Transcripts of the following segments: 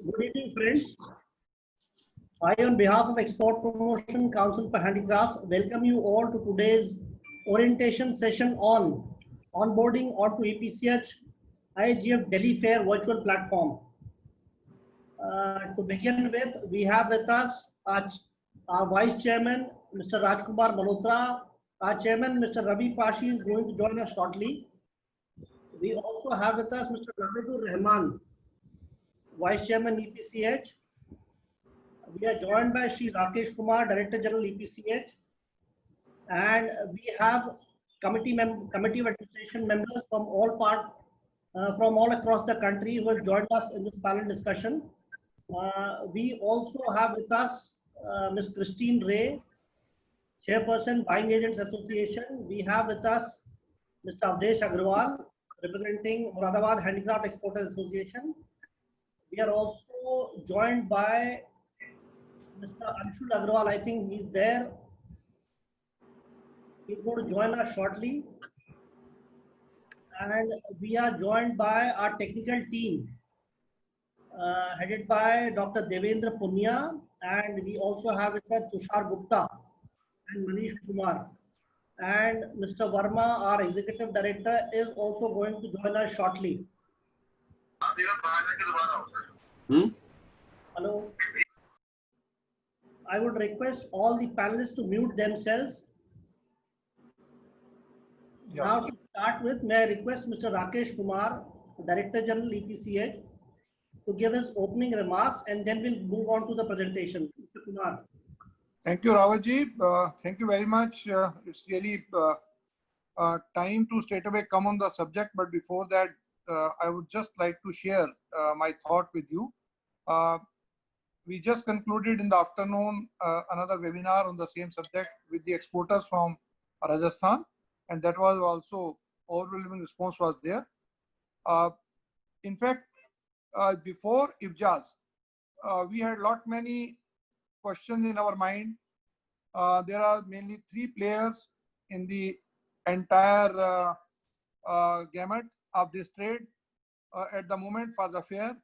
Good evening, friends. I, on behalf of Export Promotion Council for Handicrafts, welcome you all to today's orientation session on onboarding onto EPCH IGF Delhi Fair virtual platform. To begin with, we have with us our Vice Chairman, Mr. Rajkumar Malhotra. Our Chairman, Mr. Ravi Pashi, is going to join us shortly. We also have with us Mr. Nabidur Rahman, Vice Chairman EPCH. We are joined by Shri Rakesh Kumar, Director General EPCH, and we have committee of administration members from from all across the country who have joined us in this panel discussion. We also have with us Ms. Christine Ray, Chairperson, Buying Agents Association. We have with us Mr. Avdesh Agrawal, representing Moradabad Handicraft Exporters Association. We are also joined by Mr. Anshul Agrawal. I think he's there. He's going to join us shortly. And we are joined by our technical team, headed by Dr. Devendra Punya, and we also have with us Tushar Gupta and Manish Kumar. And Mr. Verma, our Executive Director, is also going to join us shortly. Hello. I would request all the panelists to mute themselves. Yeah. Now to start with, may I request Mr. Rakesh Kumar, Director General EPCH, to give his opening remarks, and then we'll move on to the presentation. Mr. Kumar. Thank you, Rawatji. Thank you very much. It's really time to straight away come on the subject, but before that, I would just like to share my thought with you. We just concluded in the afternoon another webinar on the same subject with the exporters from Rajasthan, and that was also overwhelming response was there. In fact, before IFJAS, we had many questions in our mind. There are mainly three players in the entire gamut of this trade at the moment for the fair.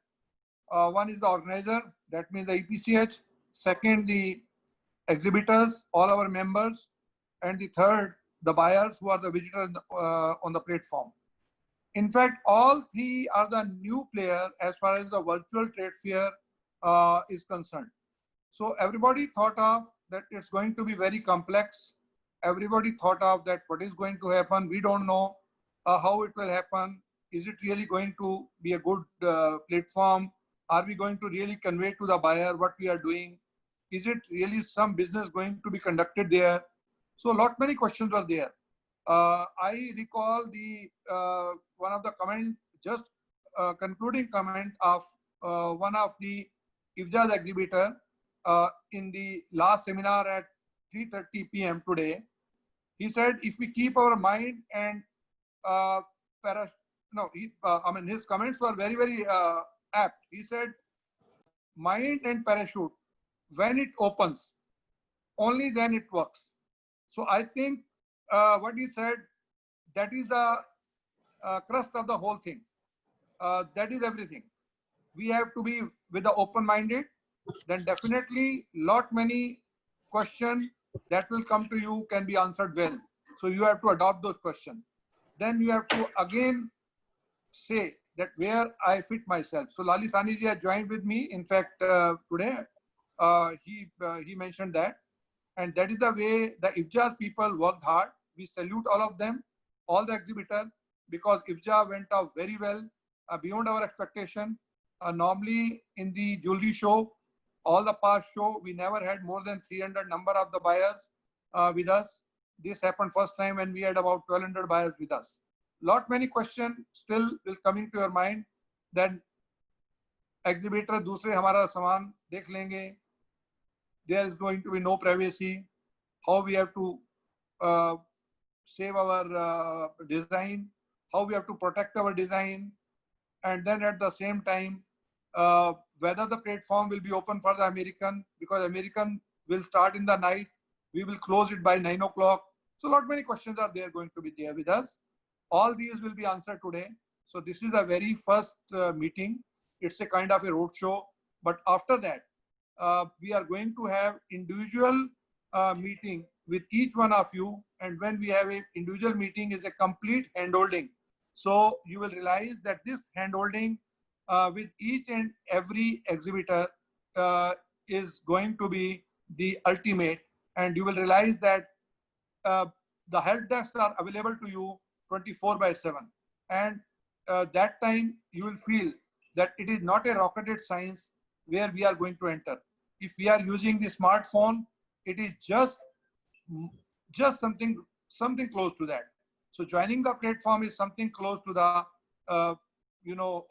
One is the organizer, that means the EPCH. Second, the exhibitors, all our members. And the third, the buyers who are the visitors on the platform. In fact, all three are the new player as far as the virtual trade fair is concerned. So everybody thought of that it's going to be very complex. Everybody thought of that what is going to happen. We don't know how it will happen. Is it really going to be a good platform? Are we going to really convey to the buyer what we are doing? Is it really some business going to be conducted there? So many questions were there. I recall the one of the comment, just concluding comment of one of the IFJAS exhibitor in the last seminar at 3:30 p.m. today. He said, if we keep our mind and his comments were very apt. He said, mind and parachute, when it opens, only then it works. So I think what he said, that is the crust of the whole thing. That is everything. We have to be with the open-minded. Then definitely many questions that will come to you can be answered well. So you have to adopt those questions. Then you have to again say that where I fit myself. So Lali Saniji has joined with me. In fact, today he mentioned that. And that is the way the IFJAS people worked hard. We salute all of them, all the exhibitors, because IFJA went out very well, beyond our expectation. Normally in the jewelry show, all the past show, we never had more than 300 number of the buyers with us. This happened first time when we had about 1200 buyers with us. Many questions still will come into your mind. Then exhibitor दूसरे हमारा सामान देख लेंगे. There is going to be no privacy. How we have to save our design. How we have to protect our design. And then at the same time, whether the platform will be open for the American, because American will start in the night. We will close it by 9 o'clock. So many questions are there going to be there with us. All these will be answered today. So this is the very first meeting. It's a kind of a road show. But after that, we are going to have individual meeting with each one of you. And when we have an individual meeting, is a complete handholding. So you will realize that this handholding with each and every exhibitor is going to be the ultimate. And you will realize that the help desks are available to you 24/7. And that time you will feel that it is not a rocketed science where we are going to enter. If we are using the smartphone, it is just something close to that. So joining the platform is something close to the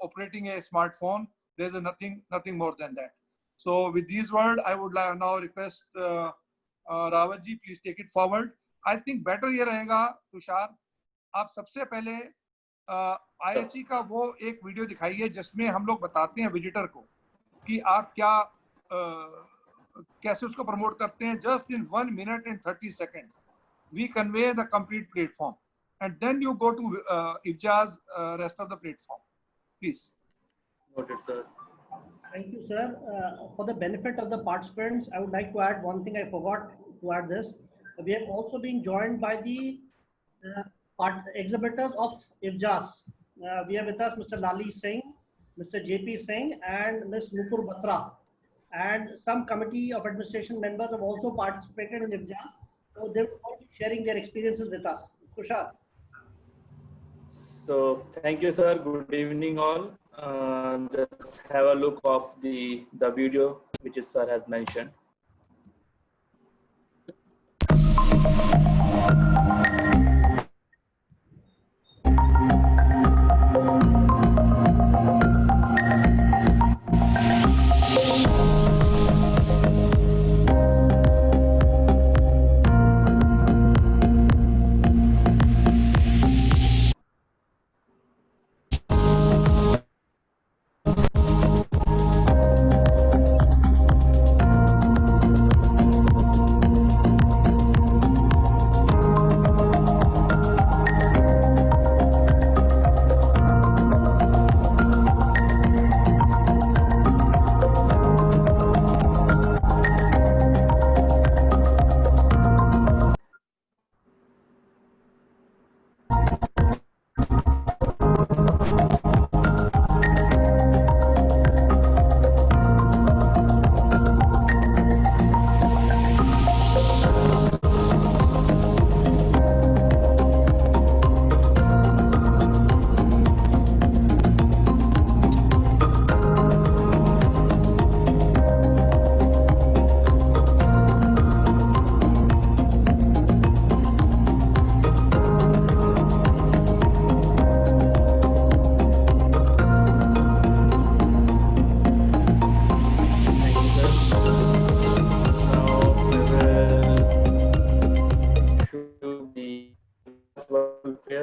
operating a smartphone. There's nothing more than that. So with these words, I would now request Rawat ji, please take it forward. I think better ये रहेगा तुषार, आप सबसे पहले IHE का वो एक video दिखाइए जिसमें हम लोग बताते हैं विजिटर को कि आप क्या कैसे उसको प्रमोट करते हैं. Just in 1 minute and 30 seconds, we convey the complete platform, and then you go to IFJA's rest of the platform. Please. Noted, sir. Thank you, sir. For the benefit of the participants, I would like to add one thing I forgot to add this. We have also been joined by the exhibitors of IFJAS. We have with us Mr. Lali Singh, Mr. JP Singh, and Ms. Nupur Batra. And some committee of administration members have also participated in IFJAS. So they will all be sharing their experiences with us. Tushar. So thank you, sir. Good evening, all. Just have a look of the video which is sir has mentioned.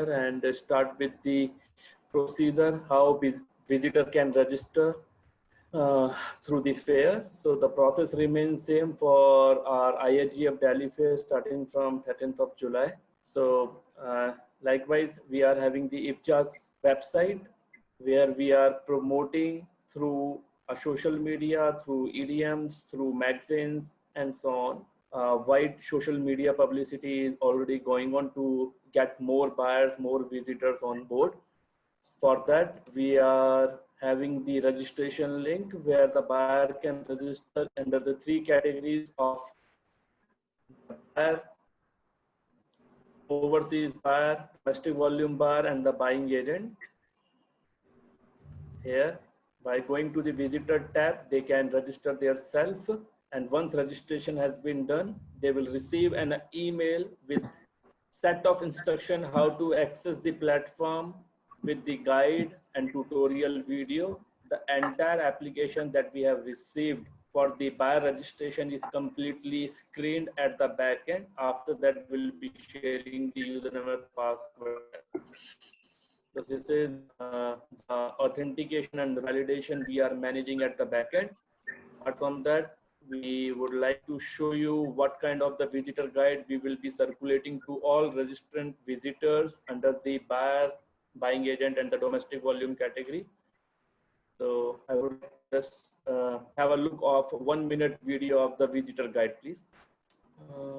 And start with the procedure how visitor can register through the fair. So the process remains same for our IHGF Delhi Fair starting from 13th of July. So likewise, we are having the IFJAS website where we are promoting through social media, through EDMs, through magazines, and so on. Wide social media publicity is already going on to get more buyers, more visitors on board. For that, we are having the registration link where the buyer can register under the 3 categories of buyer, overseas buyer, domestic volume buyer, and the buying agent. Here, by going to the visitor tab, they can register their self. And once registration has been done, they will receive an email with set of instruction how to access the platform with the guide and tutorial video. The entire application that we have received for the buyer registration is completely screened at the back end. After that, we'll be sharing the username and password. So this is the authentication and validation we are managing at the back end. Apart from that, we would like to show you what kind of the visitor guide we will be circulating to all registrant visitors under the buyer, buying agent, and the domestic volume category. So I would just have a look of 1 minute video of the visitor guide, please.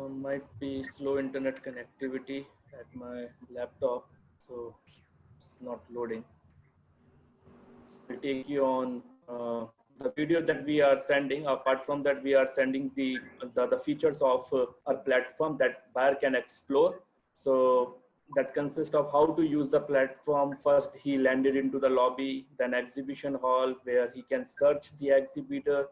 Might be slow internet connectivity at my laptop, so it's not loading. I'll take you on the video that we are sending. Apart from that, we are sending the features of our platform that buyer can explore. So that consists of how to use the platform. First, he landed into the lobby, then exhibition hall, where he can search the exhibitor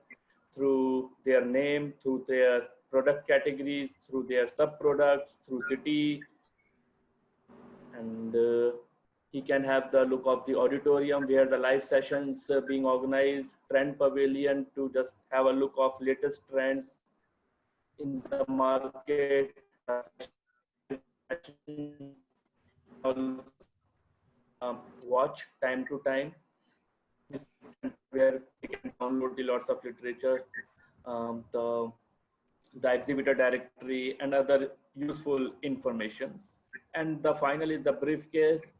through their name, through their product categories, through their sub-products, through city, and he can have the look of the auditorium where the live sessions being organized, trend pavilion to just have a look of latest trends in the market, watch time to time, where they can download the lots of literature, the exhibitor directory and other useful informations. And the final is the briefcase.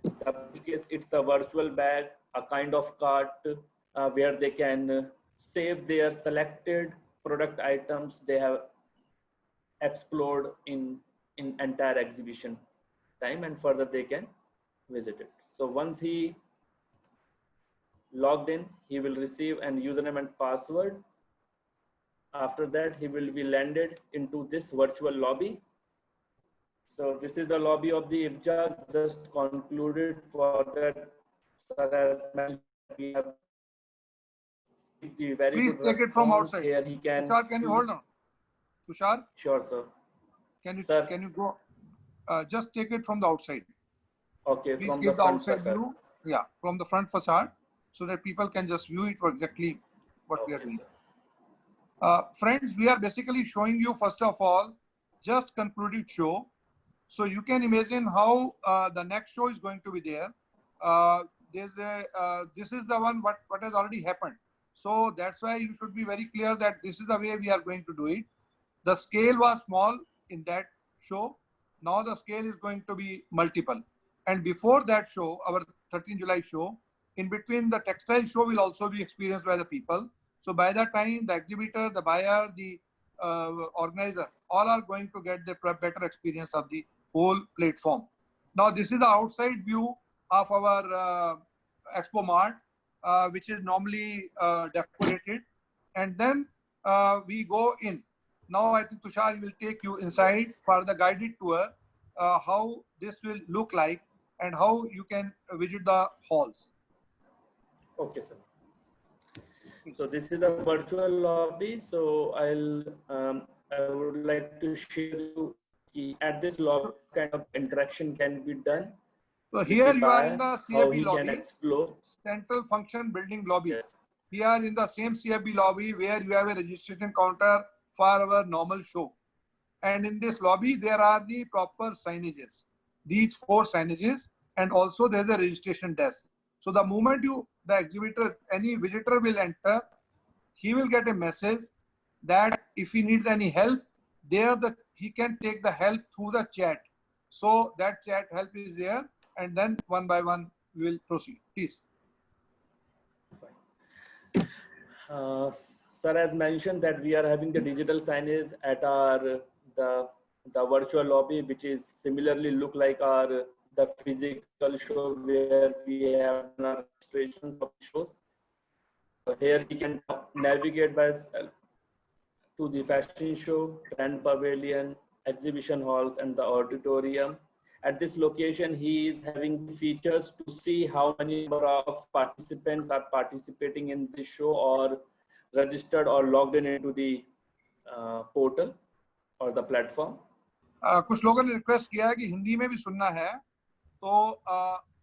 The briefcase, it's a virtual bag, a kind of cart where they can save their selected product items they have explored in entire exhibition time, and further they can visit it. So once he logged in, he will receive an username and password. After that, he will be landed into this virtual lobby. So this is the lobby of the IFJA, just concluded. For that, sir has mentioned, we have the very Please good take it from response. outside. Here he can Tushar, can see. you hold on? Tushar, Sure, sir. can you go? Just take it from the outside. Okay, Please from give the the front outside facade. view. Yeah, from the front facade, so that people can just view it for exactly what we are Okay, doing. sir. Friends, we are basically showing you, first of all, just concluded show. So you can imagine how the next show is going to be there. This is the one what has already happened. So that's why you should be very clear that this is the way we are going to do it. The scale was small in that show. Now the scale is going to be multiple. And before that show, our 13th July show, in between the textile show will also be experienced by the people. So by that time, the exhibitor, the buyer, the organizer, all are going to get the better experience of the whole platform. Now this is the outside view of our Expo Mart, which is normally decorated. And then we go in. Now I think Tushar will take you inside for the guided tour, how this will look like and how you can visit the halls. Okay, sir. So this is the virtual lobby. So I would like to share you at this lobby kind of interaction can be done. So here you are in the how CFB he lobby, can explore. Central Function Building lobby. Yes. We are in the same CFB lobby where you have a registration counter for our normal show. And in this lobby, there are the proper signages, these 4 signages, and also there's a registration desk. So the moment the exhibitor, any visitor will enter, he will get a message that if he needs any help, he can take the help through the chat. So that chat help is there, and then one by one we will proceed. Please. Sir has mentioned that we are having the digital signage at our the virtual lobby, which is similarly look like our the physical show where we have our registrations of shows. So here he can navigate by to the fashion show, trend pavilion, exhibition halls, and the auditorium. At this location, he is having features to see how many number of participants are participating in the show or registered or logged in into the portal or the platform. कुछ लोगों ने request किया है कि हिंदी में भी सुनना है, तो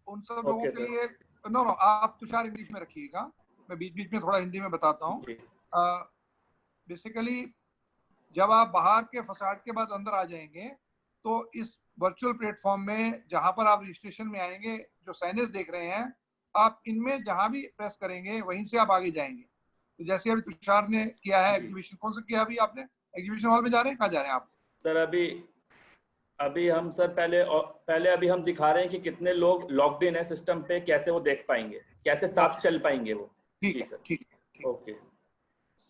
उन सब लोगों के लिए नो आप तुषार इंग्लिश में रखिएगा, मैं बीच बीच में थोड़ा हिंदी में बताता हूँ. बेसिकली जब आप बाहर के फसाड के बाद अंदर आ जाएंगे, तो इस वर्चुअल प्लेटफॉर्म में जहां पर आप रजिस्ट्रेशन में आएंगे, जो साइनेज देख रहे हैं, आप इनमें जहां भी प्रेस करेंगे वहीं से आप आगे जाएंगे. तो जैसे अभी तुषार ने किया है एग्जीबिशन, कौन सा किया अभी आपने? एग्जीबिशन हॉल में जा रहे हैं, कहाँ जा रहे हैं आप? सर अभी हम सर पहले अभी हम दिखा रहे हैं कि कितने लोग लॉग्ड इन है सिस्टम पे, कैसे वो देख पाएंगे, कैसे साथ चल पाएंगे वो. ठीक है, ठीक. Okay.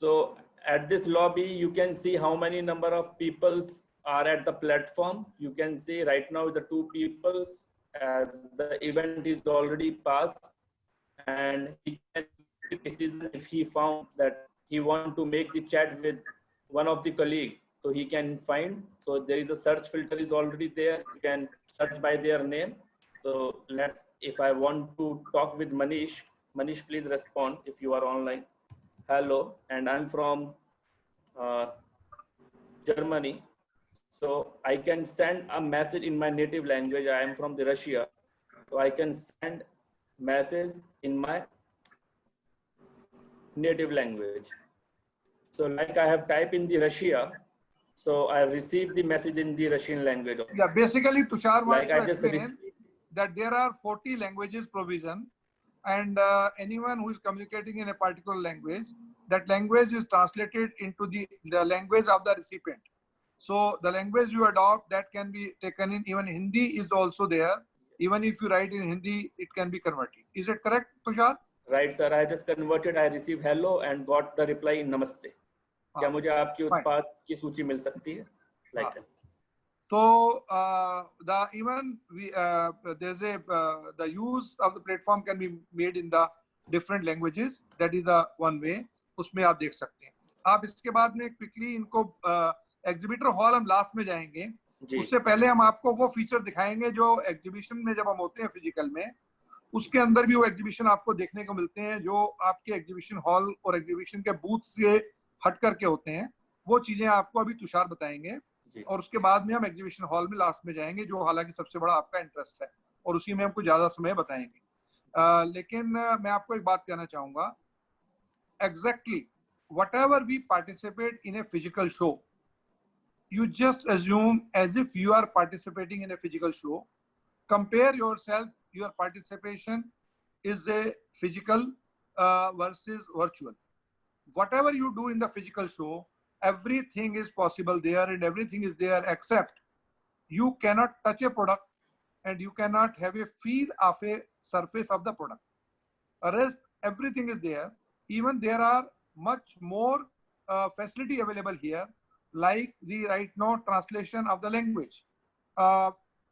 So at this lobby, you can see how many number of peoples are at the platform. You can see right now the 2 peoples as the event is already passed, and he can make a decision if he found that he want to make the chat with one of the colleague, so he can find. So there is a search filter is already there. You can search by their name. So if I want to talk with Manish, Manish, please respond if you are online. Hello, and I'm from Germany. So I can send a message in my native language. I am from the Russia. So I can send message in my native language. So like I have typed in the Russia, so I have received the message in the Russian language. Yeah, basically Tushar wants Like I to just explain that there are 40 languages provision, and anyone who is communicating in a particular language, that language is translated into the language of the recipient. So the language you adopt, that can be taken in. Even Hindi is also there. Even if you write in Hindi, it can be converted. Is it correct, Tushar? Right, sir. I just converted. I received hello and got the reply in namaste. क्या मुझे आपकी उत्पाद की सूची मिल सकती है? Like that. So there's the use of the platform can be made in the different languages. That is the one way. उसमें आप देख सकते हैं. आप इसके बाद में quickly इनको एग्जीबिटर हॉल हम लास्ट में जाएंगे. उससे पहले हम आपको वो फीचर दिखाएंगे जो एग्जीबिशन में जब हम होते हैं फिजिकल में, उसके अंदर भी वो एग्जीबिशन आपको देखने को मिलते हैं जो आपके एग्जीबिशन हॉल और एग्जीबिशन के बूथ से हट करके होते हैं. वो चीजें आपको अभी तुषार बताएंगे और उसके बाद में हम एग्जीबिशन हॉल में लास्ट में जाएंगे, जो हालांकि सबसे बड़ा आपका इंटरेस्ट है और उसी में हम कुछ ज्यादा समय बताएंगे. लेकिन मैं आपको एक बात कहना चाहूंगा, exactly whatever we participate in a physical show, you just assume as if you are participating in a physical show. Compare yourself, your participation is a physical versus virtual. Whatever you do in the physical show, everything is possible there and everything is there, except you cannot touch a product and you cannot have a feel of a surface of the product. Rest, everything is there. Even there are much more facility available here, like the right now translation of the language.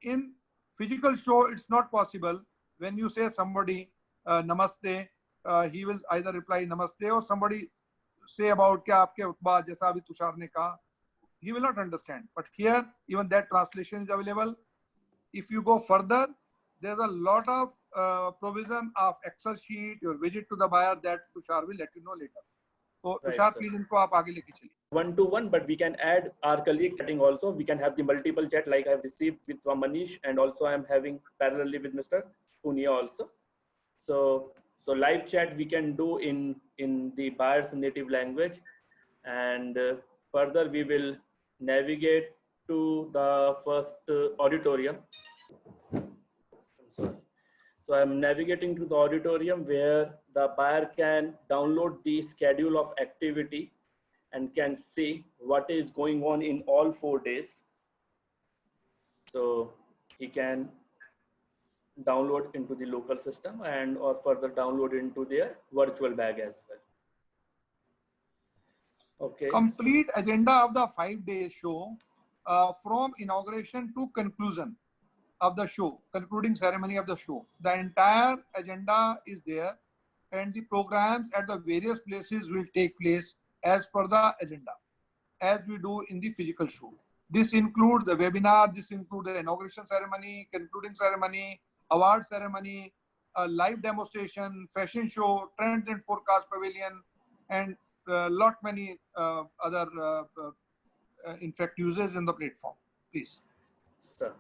In physical show, it's not possible. When you say somebody namaste, he will either reply namaste or somebody say about क्या आपके उत्पाद जैसा अभी तुषार ने कहा, he will not understand. But here, even that translation is available. If you go further, there's a lot of provision of Excel sheet, your visit to the buyer, that Tushar will let you know later. So right, Tushar, please इनको आप आगे लेके चलिए. 1-to-1, but we can add our colleague setting also. We can have the multiple chat like I've received with from Manish, and also I'm having parallelly with Mr. Punia also. So live chat we can do in the buyer's native language, and further we will navigate to the first auditorium. Sorry. So I'm navigating to the auditorium where the buyer can download the schedule of activity and can see what is going on in all 4 days. So he can download into the local system and or further download into their virtual bag as well. Okay. Complete agenda of the 5-day show from inauguration to conclusion of the show, concluding ceremony of the show. The entire agenda is there and the programs at the various places will take place as per the agenda, as we do in the physical show. This includes the webinar, this includes the inauguration ceremony, concluding ceremony, award ceremony, a live demonstration, fashion show, trends and forecast pavilion, and lot many other in fact users in the platform. Please. Sir.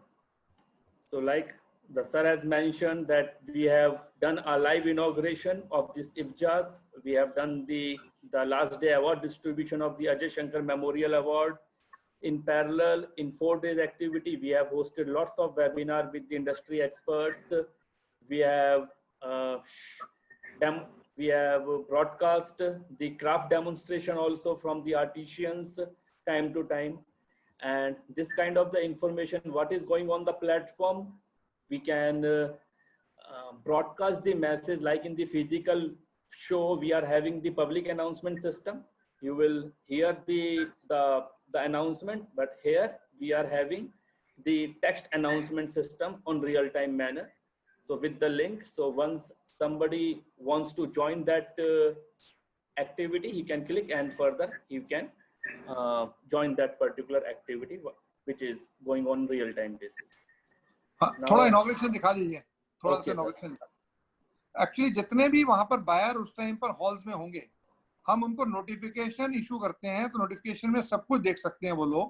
So like the sir has mentioned that we have done a live inauguration of this IFJAS. We have done the last day award distribution of the Ajay Shankar Memorial Award. In parallel, in 4 days activity, we have hosted lots of webinars with the industry experts. We have broadcast the craft demonstration also from the artisans time to time. And this kind of the information, what is going on the platform, we can broadcast the message. Like in the physical show, we are having the public announcement system. you will hear the announcement, but here we are having the text announcement system on real-time manner. So with the link, so once somebody wants to join that activity, he can click and further he can join that particular activity which is going on real-time basis. थोड़ा innovation दिखा दीजिए, थोड़ा सा Okay, sir. Innovation. Actually जितने भी वहां पर buyer उस टाइम पर हॉल्स में होंगे, हम उनको नोटिफिकेशन इशू करते हैं, तो नोटिफिकेशन में सब कुछ देख सकते हैं वो लोग।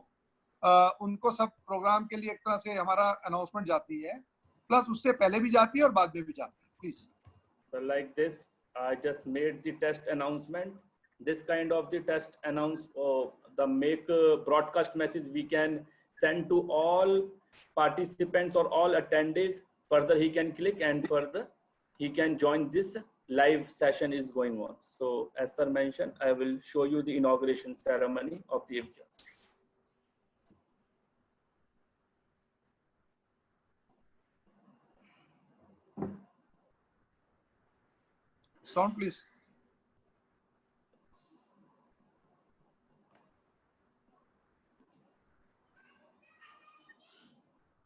उनको सब प्रोग्राम के लिए एक तरह से हमारा अनाउंसमेंट जाती है, प्लस उससे पहले भी जाती है और बाद में भी जाती है। Please. So like this, I just made the test announcement. This kind of the test announce the make broadcast message we can send to all participants or all attendees. Further, he can click and further he can join this live session is going on. So as sir mentioned, I will show you the inauguration ceremony of the FJAS. Sound please.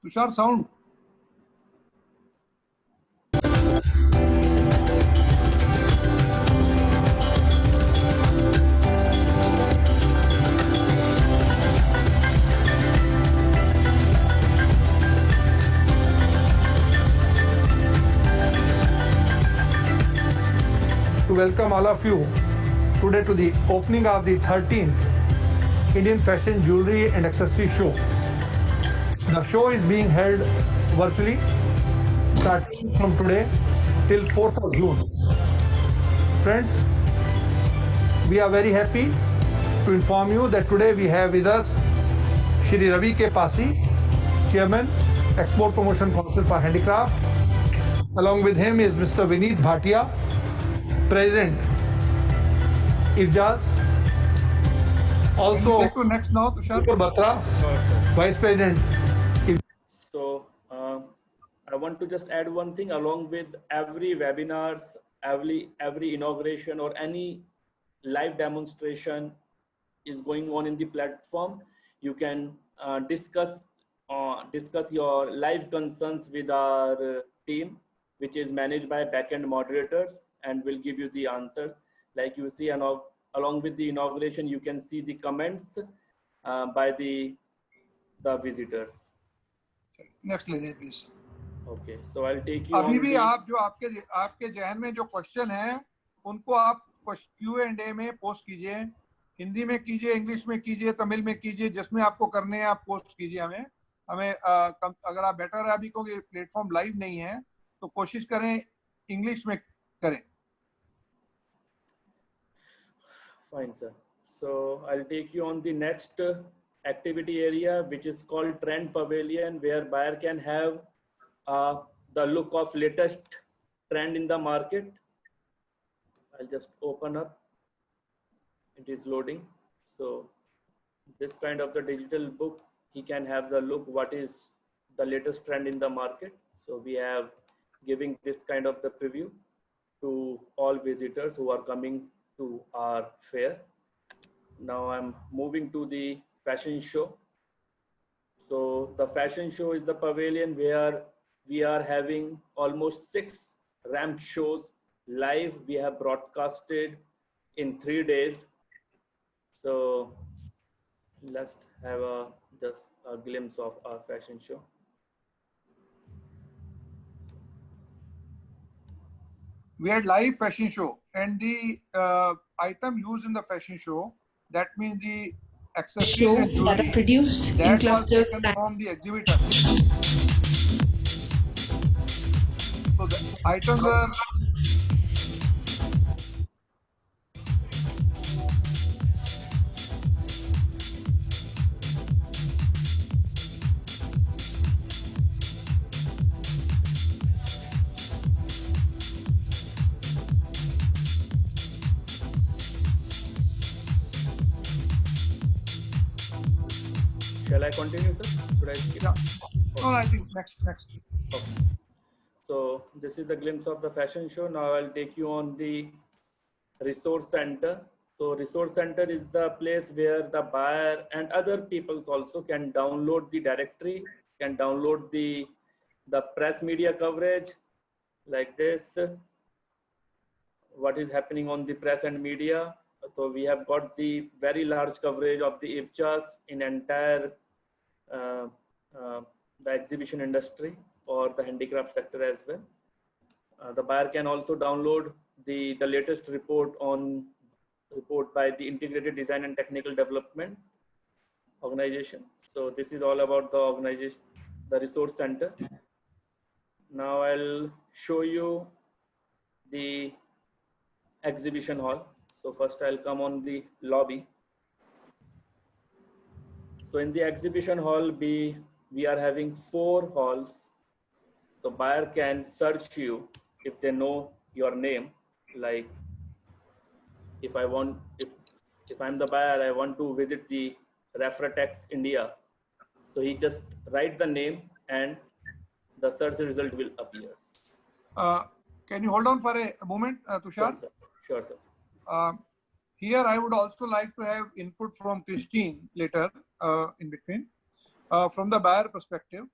Tushar sound. To welcome all of you today to the opening of the 13th Indian Fashion Jewelry and Accessory Show. The show is being held virtually starting from today till 4th of June. Friends, we are very happy to inform you that today we have with us Shri Ravi K. Pasi, Chairman, Export Promotion Council for Handicraft. Along with him is Mr. Vineet Bhatia, President, IFJAS. Also, Take to next now, Tushar. Batra, Vice President. So I want to just add one thing. Along with every webinars, every inauguration or any live demonstration is going on in the platform, you can discuss your live concerns with our team, which is managed by backend moderators, and will give you the answers. Like you see, and along with the inauguration, you can see the comments by the visitors. Next ले please. Okay, so I'll take you. अभी on भी the, आप जो आपके जहन में जो question है, उनको आप Q&A में पोस्ट कीजिए, हिंदी में कीजिए, इंग्लिश में कीजिए, तमिल में कीजिए, जिसमें आपको करने हैं आप पोस्ट कीजिए। हमें अगर आप बेटर है, अभी को प्लेटफॉर्म लाइव नहीं है तो कोशिश करें इंग्लिश में करें। Fine, sir. So I'll take you on the next activity area, which is called Trend Pavilion, where buyer can have the look of latest trend in the market. I'll just open up. It is loading. So this kind of the digital book, he can have the look what is the latest trend in the market. So we have giving this kind of the preview to all visitors who are coming to our fair. Now I'm moving to the fashion show. So the fashion show is the pavilion where we are having almost 6 ramp shows live. We have broadcasted in 3 days. So let's have just a glimpse of our fashion show. We had live fashion show, and the item used in the fashion show, that means the accessories show and that jewelry, are produced in that was clusters taken from the exhibitor. So the items are Shall I continue, sir? Should I skip? yeah. Oh, I think next. Okay. So this is the glimpse of the fashion show. Now I'll take you on the resource center. So resource center is the place where the buyer and other peoples also can download the directory, can download the press media coverage like this. What is happening on the press and media. So we have got the very large coverage of the IFCHAs in entire the exhibition industry or the handicraft sector as well. The buyer can also download the latest report by the Integrated Design and Technical Development organization. So this is all about the organization, the resource center. Now I'll show you the exhibition hall. So first I'll come on the lobby. So in the exhibition hall, we are having 4 halls. So buyer can search you if they know your name. Like if I'm the buyer, I want to visit the Refratex India. So he just write the name and the search result will appear. Can you hold on for a moment, Tushar? Sure, sir. Here, I would also like to have input from Christine later in between. From the buyer perspective,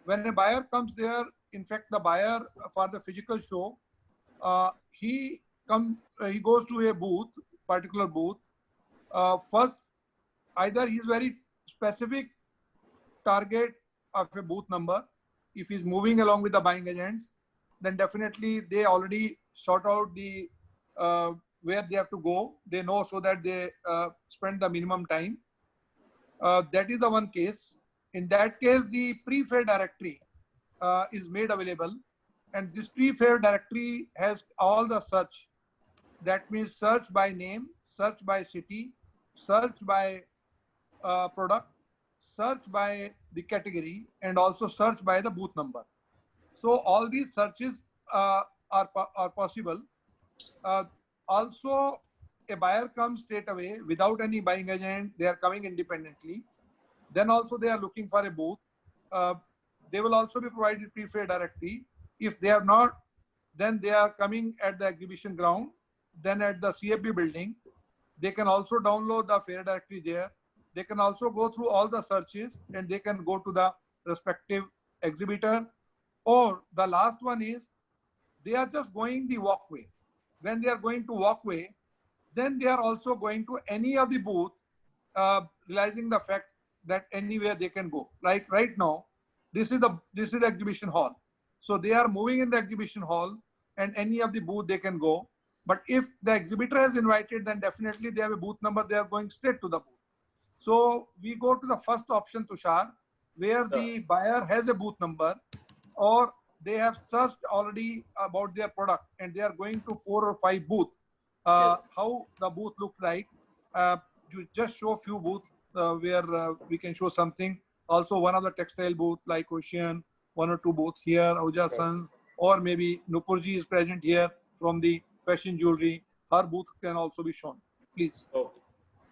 when a buyer comes there, in fact, the buyer for the physical show, he goes to a booth, particular booth. First, either he is very specific target of a booth number. If he's moving along with the buying agents, then definitely they already sort out the where they have to go. They know so that they spend the minimum time. That is the one case. In that case, the pre-fair directory is made available, and this pre-fair directory has all the search. That means search by name, search by city, search by product, search by the category, and also search by the booth number. So all these searches are possible. Also, a buyer comes straight away without any buying agent. They are coming independently. Then also they are looking for a booth. They will also be provided pre-fair directory. If they are not, then they are coming at the exhibition ground, then at the CFB building. They can also download the fair directory there. They can also go through all the searches and they can go to the respective exhibitor. Or the last one is they are just going the walkway. When they are going to walkway, then they are also going to any of the booth, realizing the fact that anywhere they can go. Like right now, this is the exhibition hall. So they are moving in the exhibition hall and any of the booth they can go. But if the exhibitor has invited, then definitely they have a booth number. They are going straight to the booth. So we go to the first option, Tushar, where the buyer has a booth number or they have searched already about their product and they are going to 4 or 5 booths. Yes. How the booth look like? You just show a few booths where we can show something. Also, one of the textile booth like Ocean, 1 or 2 booths here, Ahuja Sons, or maybe Nupurji is present here from the fashion jewelry. Her booth can also be shown. Please. Okay.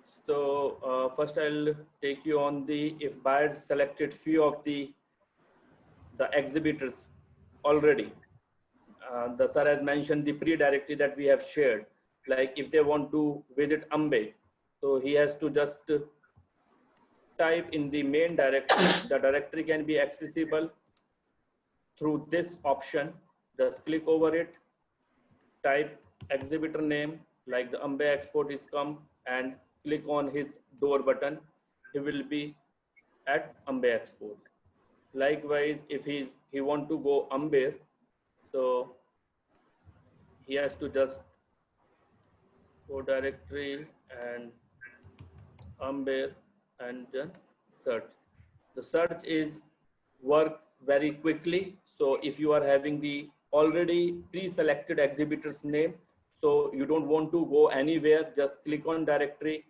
So first I'll take you on the if buyers selected few of the exhibitors already. The sir has mentioned the pre-directory that we have shared. Like if they want to visit Ambe, so he has to just type in the main directory. The directory can be accessible through this option. Just click over it, type exhibitor name, like the Ambe Export is come, and click on his door button. He will be at Ambe Export. Likewise, if he want to go Amber, so he has to just go directory and Amber and then search. The search is work very quickly. So if you are having the already pre-selected exhibitor's name, so you don't want to go anywhere, just click on directory,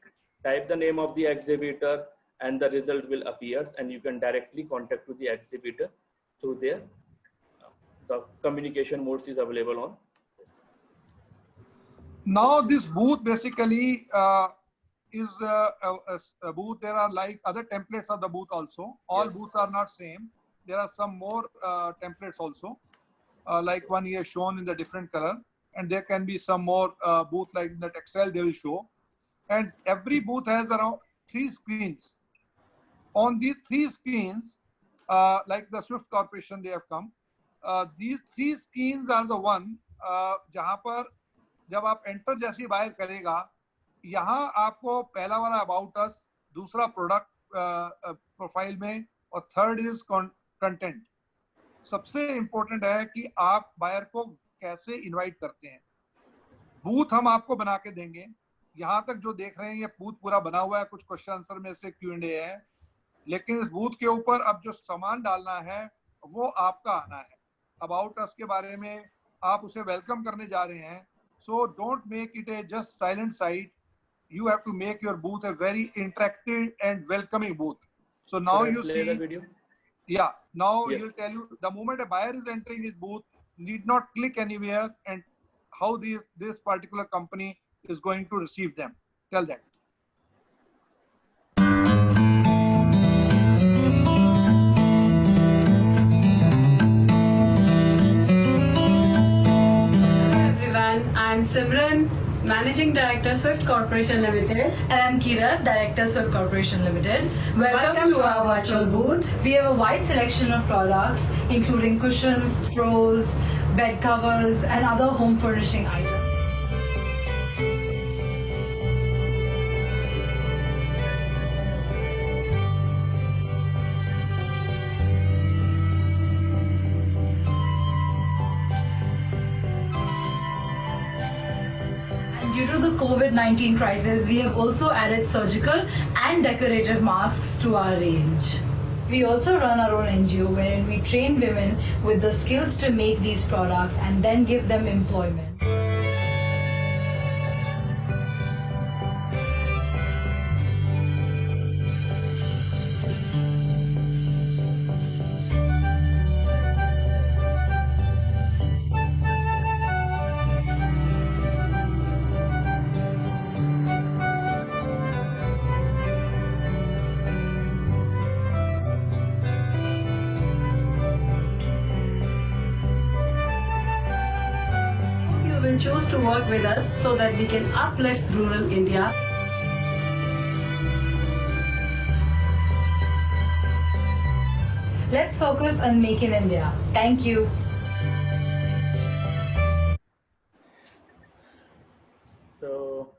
type the name of the exhibitor, and the result will appear and you can directly contact to the exhibitor through there. The communication modes is available on this. Now this booth basically is a booth. There are like other templates of the booth also. All Yes. booths are not same. There are some more templates also. Like one here shown in the different color. And there can be some more booth like the textile they will show. and every booth has around 3 screens. On these 3 screens, like the Swift Corporation, they have come. These 3 screens are the one जहाँ पर जब आप enter जैसे buyer करेगा, यहाँ आपको पहला वाला about us, दूसरा product profile में, और third is content. सबसे important है कि आप buyer को कैसे invite करते हैं. बूथ हम आपको बना के देंगे. यहाँ तक जो देख रहे हैं ये बूथ पूरा बना हुआ है, कुछ क्वेश्चन आंसर में से Q&A है, लेकिन इस बूथ के ऊपर अब जो सामान डालना है वो आपका आना है. अबाउट अस के बारे में आप उसे वेलकम करने जा रहे हैं, so don't make it a just silent site. You have to make your booth a very interactive and welcoming booth. So now you see, yeah, now Yes. he'll tell you the moment a buyer is entering his booth, need not click anywhere, and how this particular company is going to receive them. Tell that. Hello everyone, I'm Simran, Managing Director, Swift Corporation Limited. And I'm Kira, Director, Swift Corporation Limited. Welcome to our virtual booth. We have a wide selection of products, including cushions, throws, bed covers, and other home furnishing items. Due to the COVID-19 crisis, we have also added surgical and decorative masks to our range. We also run our own NGO wherein we train women with the skills to make these products and then give them employment. You will choose to work with us so that we can uplift rural India. Let's focus on Make in India. Thank you. So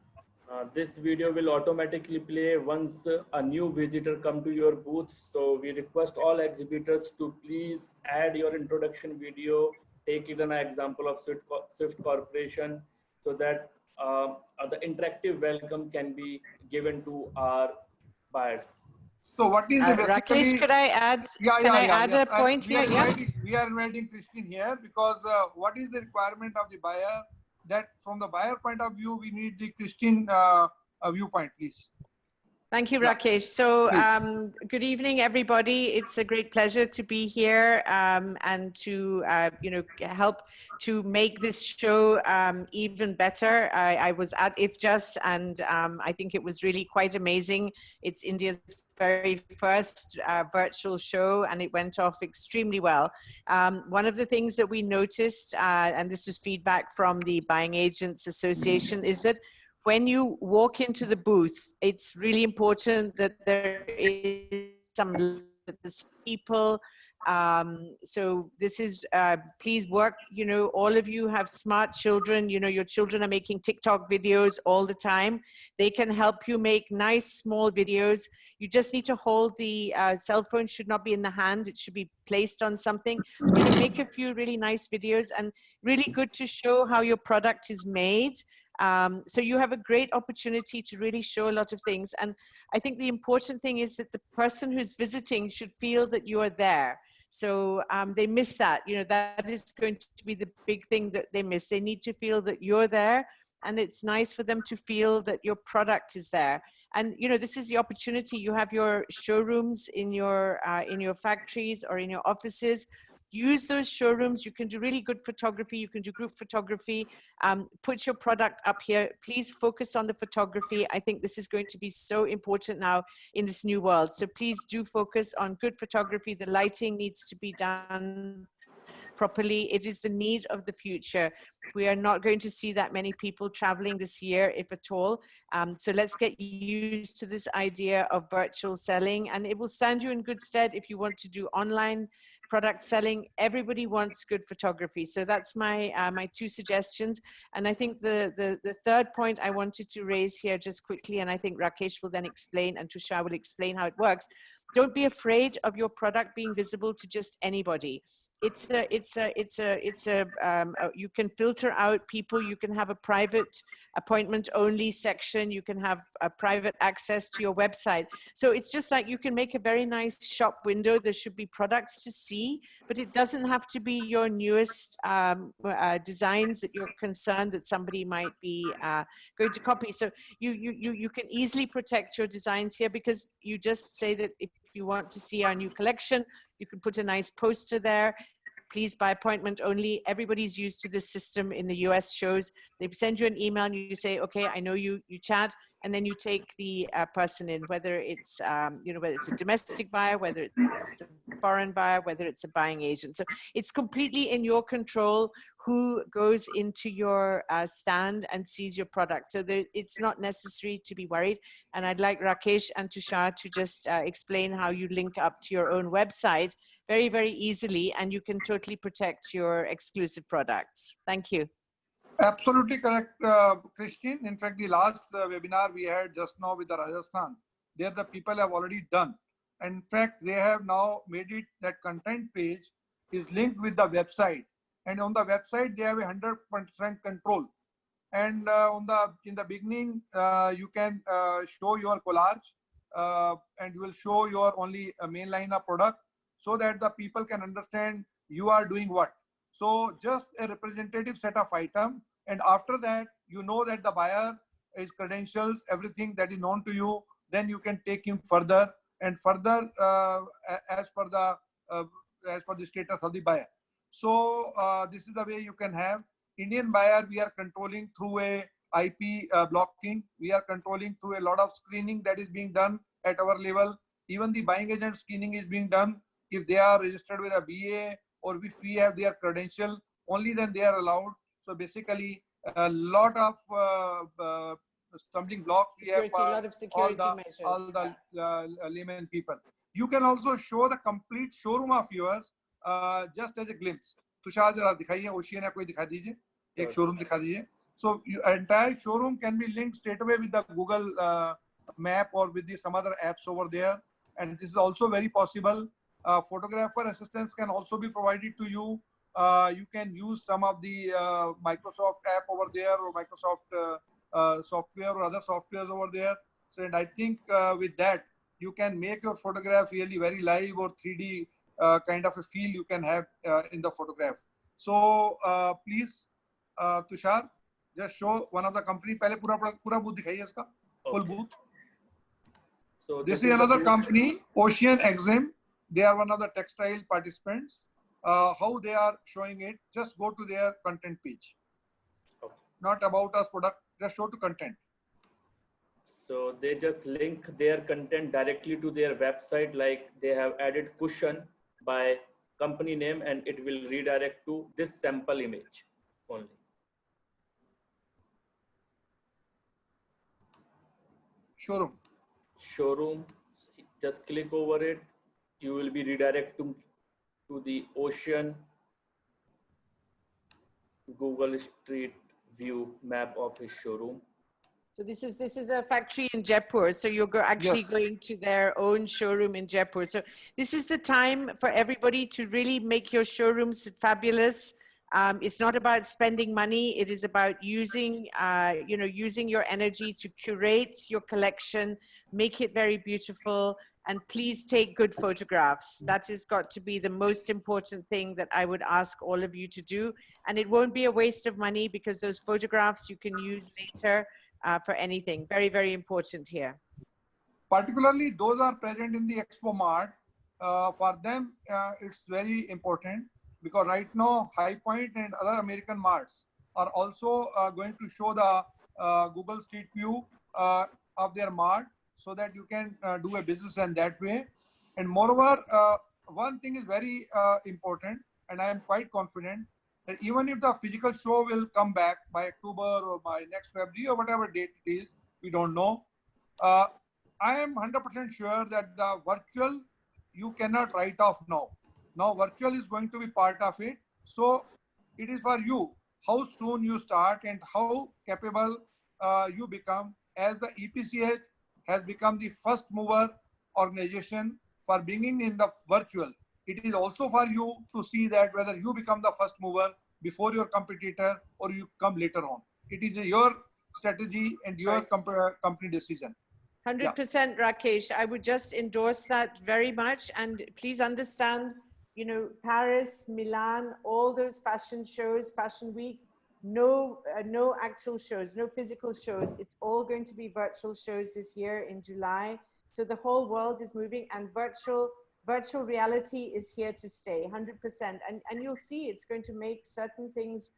this video will automatically play once a new visitor come to your booth. So we request all exhibitors to please add your introduction video, take it an example of Swift Corporation, so that the interactive welcome can be given to our buyers. So what is the basically? Rakesh, could I add? Yeah, can I add a point here? Yeah. We are inviting Christine here because what is the requirement of the buyer? That from the buyer point of view, we need the Christine viewpoint, please. Thank you, Yeah. Rakesh. So good evening, everybody. It's a great pleasure to be here and to help to make this show even better. I was at IFJUS and I think it was really quite amazing. It's India's very first virtual show and it went off extremely well. One of the things that we noticed, and this is feedback from the Buying Agents Association, is that when you walk into the booth, it's really important that there is some people. So this is, please work, all of you have smart children, your children are making TikTok videos all the time. They can help you make nice small videos. You just need to hold the cell phone, should not be in the hand. It should be placed on something. Make a few really nice videos and really good to show how your product is made. So you have a great opportunity to really show a lot of things. And I think the important thing is that the person who's visiting should feel that you are there. So they miss that, that is going to be the big thing that they miss. They need to feel that you're there, and it's nice for them to feel that your product is there. And, this is the opportunity. You have your showrooms in your factories or in your offices. Use those showrooms. You can do really good photography. You can do group photography. Put your product up here. Please focus on the photography. I think this is going to be so important now in this new world. So please do focus on good photography. The lighting needs to be done properly. It is the need of the future. We are not going to see that many people traveling this year, if at all. So let's get used to this idea of virtual selling, and it will stand you in good stead if you want to do online product selling. Everybody wants good photography. So that's my my two suggestions. And I think the third point I wanted to raise here just quickly, and I think Rakesh will then explain and Tushar will explain how it works. Don't be afraid of your product being visible to just anybody. You can filter out people. You can have a private appointment only section. You can have a private access to your website. So it's just like you can make a very nice shop window. There should be products to see, but it doesn't have to be your newest designs that you're concerned that somebody might be going to copy. So you can easily protect your designs here, because you just say that if you want to see our new collection, you can put a nice poster there. Please by appointment only. Everybody's used to this system in the US shows. They send you an email and you say, okay, I know you chat, and then you take the person in, whether it's, whether it's a domestic buyer, whether it's a foreign buyer, whether it's a buying agent. So it's completely in your control who goes into your stand and sees your product. So it's not necessary to be worried. And I'd like Rakesh and Tushar to just explain how you link up to your own website very, very easily, and you can totally protect your exclusive products. Thank you. Absolutely correct, Christine. In fact, the last webinar we had just now with the Rajasthan, there the people have already done. And in fact, they have now made it that content page is linked with the website. And on the website, they have 100% control. And in the beginning, you can show your collage and you will show your only main line of product, so that the people can understand you are doing what. So just a representative set of items. And after that, you know that the buyer, his credentials, everything that is known to you, then you can take him further and further as per the status of the buyer. So this is the way you can have. Indian buyer, we are controlling through a IP blocking. We are controlling through a lot of screening that is being done at our level. Even the buying agent screening is being done. If they are registered with a BA, or if we have their credential, only then they are allowed. So basically, a lot of stumbling blocks we have for a lot of security measures. All the layman people. You can also show the complete showroom of yours just as a glimpse. Tushar जरा दिखाइए, ocean या कोई दिखा दीजिए, एक showroom दिखा दीजिए. So entire showroom can be linked straight away with the Google map or with some other apps over there. And this is also very possible. Photographer assistance can also be provided to you. You can use some of the Microsoft app over there, or Microsoft software or other softwares over there. So, and I think with that, you can make your photograph really very live or 3D kind of a feel you can have in the photograph. So please, Tushar, just show one of the company. पहले पूरा booth दिखाइए इसका, full booth. So this is another company, Ocean Exim. They are one of the textile participants. How they are showing it, just go to their content page. Okay. Not about us product, just show to content. So they just link their content directly to their website, like they have added cushion by company name, and it will redirect to this sample image only. Showroom, just click over it. You will be redirected to the Ocean Google Street View map of his showroom. So this is a factory in Jaipur. So you're actually going to their own showroom in Jaipur. So this is the time for everybody to really make your showrooms fabulous. It's not about spending money. It is about using, using your energy to curate your collection, make it very beautiful, and please take good photographs. That has got to be the most important thing that I would ask all of you to do. And it won't be a waste of money, because those photographs you can use later for anything. Very, very important here. Particularly those are present in the Expo Mart. For them, it's very important, because right now High Point and other American marts are also going to show the Google Street View of their mart, so that you can do a business in that way. And moreover, one thing is very important, and I am quite confident that even if the physical show will come back by October or by next February or whatever date it is, we don't know. I am 100% sure that the virtual you cannot write off now. Now virtual is going to be part of it. So it is for you how soon you start and how capable you become, as the EPCH has become the first mover organization for bringing in the virtual. It is also for you to see that whether you become the first mover before your competitor or you come later on. It is your strategy and your Right. company decision. 100% Rakesh. I would just endorse that very much. And please understand, you know, Paris, Milan, all those fashion shows, Fashion Week, no actual shows, no physical shows. It's all going to be virtual shows this year in July. So the whole world is moving, and virtual reality is here to stay, 100%. And you'll see it's going to make certain things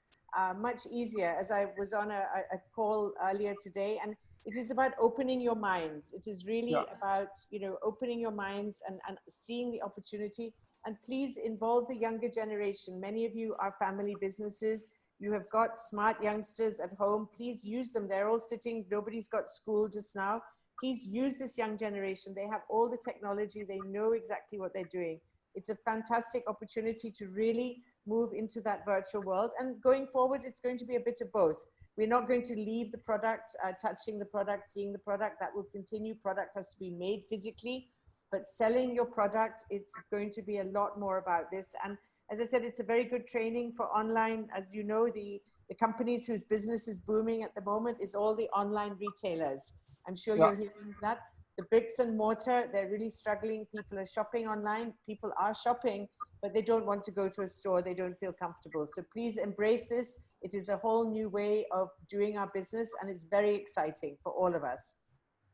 much easier. As I was on a call earlier today, and it is about opening your minds. It is really about, you know, opening your minds and seeing the opportunity. And please involve the younger generation. Many of you are family businesses. You have got smart youngsters at home. Please use them. They're all sitting. Nobody's got school just now. Please use this young generation. They have all the technology. They know exactly what they're doing. It's a fantastic opportunity to really move into that virtual world. And going forward, it's going to be a bit of both. We're not going to leave the product, touching the product, seeing the product. That will continue. Product has to be made physically, but selling your product, it's going to be a lot more about this. And as I said, it's a very good training for online. As you know, the companies whose business is booming at the moment is all the online retailers. I'm sure you're hearing that. The bricks and mortar, they're really struggling. People are shopping online. People are shopping, but they don't want to go to a store. They don't feel comfortable. So please embrace this. It is a whole new way of doing our business, and it's very exciting for all of us.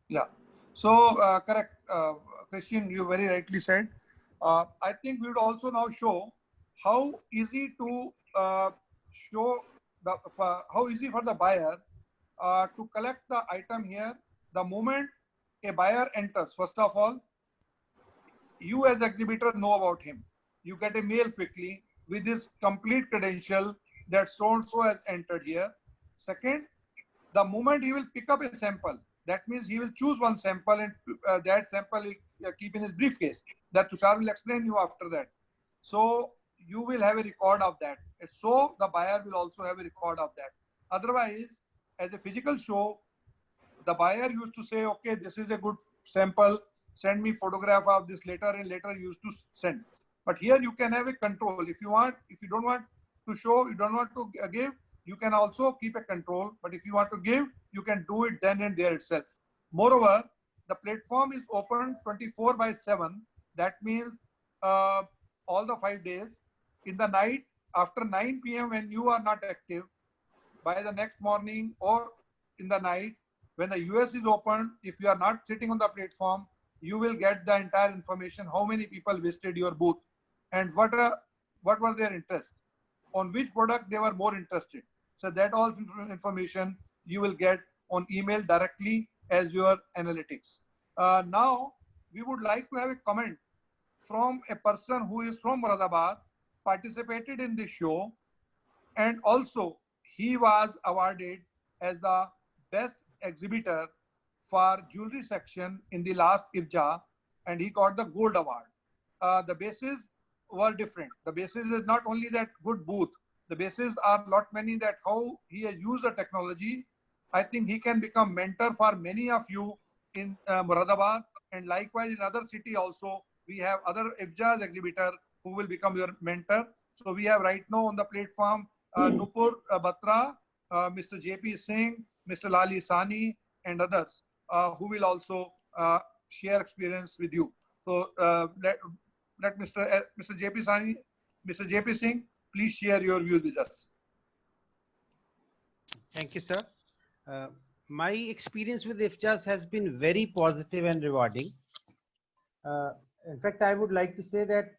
Yeah. So correct, Christian, you very rightly said. I think we would also now show how easy to how easy for the buyer to collect the item here. The moment a buyer enters, first of all, you as exhibitor know about him. You get a mail quickly with his complete credential that so-and-so has entered here. Second, the moment he will pick up a sample, that means he will choose one sample, and that sample he'll keep in his briefcase. That Tushar will explain you after that. So you will have a record of that. So the buyer will also have a record of that. Otherwise, as a physical show, the buyer used to say, okay, this is a good sample, send me photograph of this later, and later used to send. But here you can have a control. If you don't want to show, you don't want to give, you can also keep a control. But if you want to give, you can do it then and there itself. Moreover, the platform is open 24/7. That means all the 5 days. In the night, after 9 p.m. when you are not active, by the next morning or in the night, when the US is open, if you are not sitting on the platform, you will get the entire information, how many people visited your booth and what were their interests, on which product they were more interested. So that all information you will get on email directly as your analytics. Now, we would like to have a comment from a person who is from Moradabad, participated in the show, and also he was awarded as the best exhibitor for jewelry section in the last IFJA, and he got the gold award. The bases were different. The basis is not only that good booth, the bases are lot many that how he has used the technology. I think he can become mentor for many of you in Moradabad, and likewise in other city also. We have other IFJA's exhibitor who will become your mentor. So we have right now on the platform Nupur Batra, Mr. JP Singh, Mr. Lali Sani, and others who will also share experience with you. So let Mr. JP Sani, Mr. JP Singh, please share your views with us. Thank you, sir. My experience with IFJAS has been very positive and rewarding. In fact, I would like to say that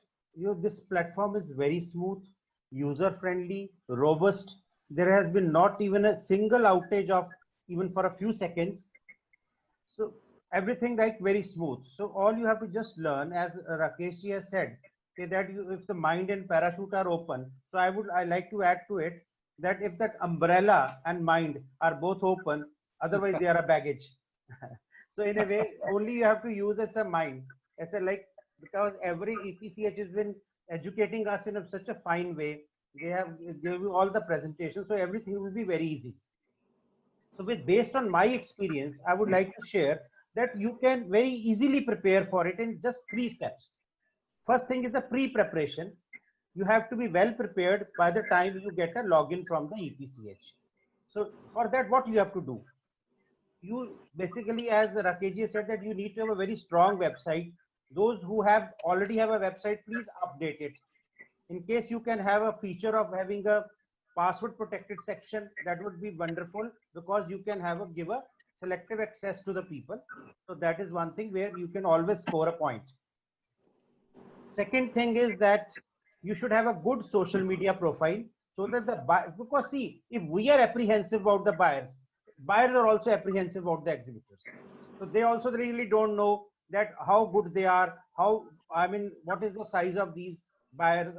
this platform is very smooth, user-friendly, robust. There has been not even a single outage of even for a few seconds. So everything like very smooth. So all you have to just learn, as Rakesh ji has said, say that if the mind and parachute are open, so I like to add to it that if that umbrella and mind are both open, otherwise they are a baggage. So in a way, only you have to use as a mind, as a like, because every EPCH has been educating us in such a fine way. They have given you all the presentations, so everything will be very easy. So based on my experience, I would like to share that you can very easily prepare for it in just 3 steps. First thing is the pre-preparation. You have to be well prepared by the time you get a login from the EPCH. So for that, what you have to do? You basically, as Rakesh said, that you need to have a very strong website. Those who already have a website, please update it. In case you can have a feature of having a password protected section, that would be wonderful, because you can give a selective access to the people. So that is one thing where you can always score a point. Second thing is that you should have a good social media profile, so that because see, if we are apprehensive about the buyers are also apprehensive about the exhibitors. So they also really don't know that how good they are, what is the size of these buyers,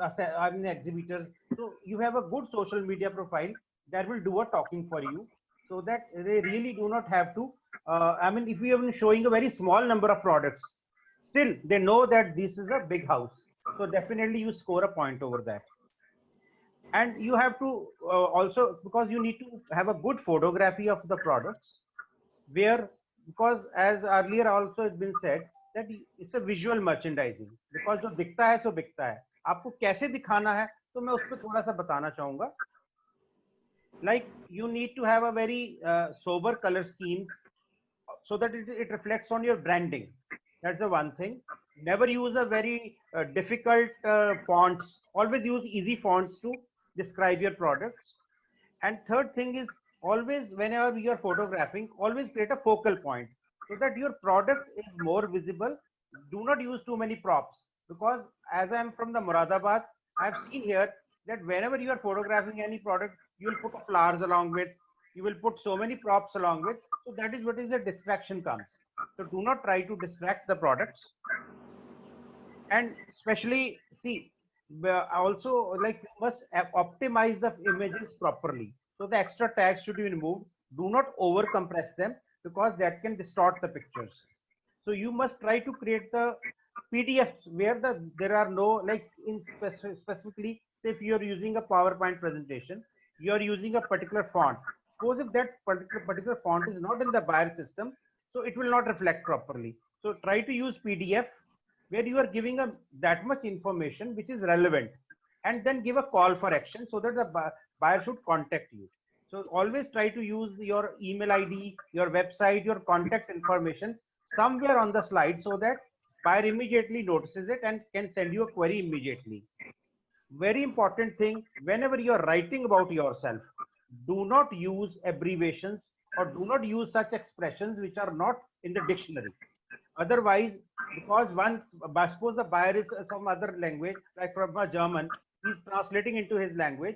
exhibitors. So you have a good social media profile that will do a talking for you, so that they really do not have to, if you are showing a very small number of products, still they know that this is a big house. So definitely you score a point over that. And you have to also, because you need to have a good photography of the products, because as earlier also has been said, that it's a visual merchandising, because जो दिखता है सो बिकता है, आपको कैसे दिखाना है तो मैं उस पर थोड़ा सा बताना चाहूंगा. Like you need to have a very sober color schemes, so that it reflects on your branding. That's the one thing. Never use a very difficult fonts. Always use easy fonts to describe your products. And third thing is, always whenever you are photographing, always create a focal point, so that your product is more visible. Do not use too many props, because as I am from the Moradabad, I have seen here that whenever you are photographing any product, you will put flowers along with, you will put so many props along with. So that is what is the distraction comes. So do not try to distract the products. And especially, see, also, like, you must optimize the images properly. So the extra tags should be removed. Do not over compress them, because that can distort the pictures. So you must try to create the PDFs where there are no, like, specifically, say if you are using a PowerPoint presentation, you are using a particular font. Suppose if that particular font is not in the buyer system, so it will not reflect properly. So try to use PDF where you are giving that much information which is relevant, and then give a call for action, so that the buyer should contact you. So always try to use your email ID, your website, your contact information somewhere on the slide, so that buyer immediately notices it and can send you a query immediately. Very important thing, whenever you are writing about yourself, do not use abbreviations, or do not use such expressions which are not in the dictionary. Otherwise, because suppose the buyer is from other language, like from a German, he's translating into his language.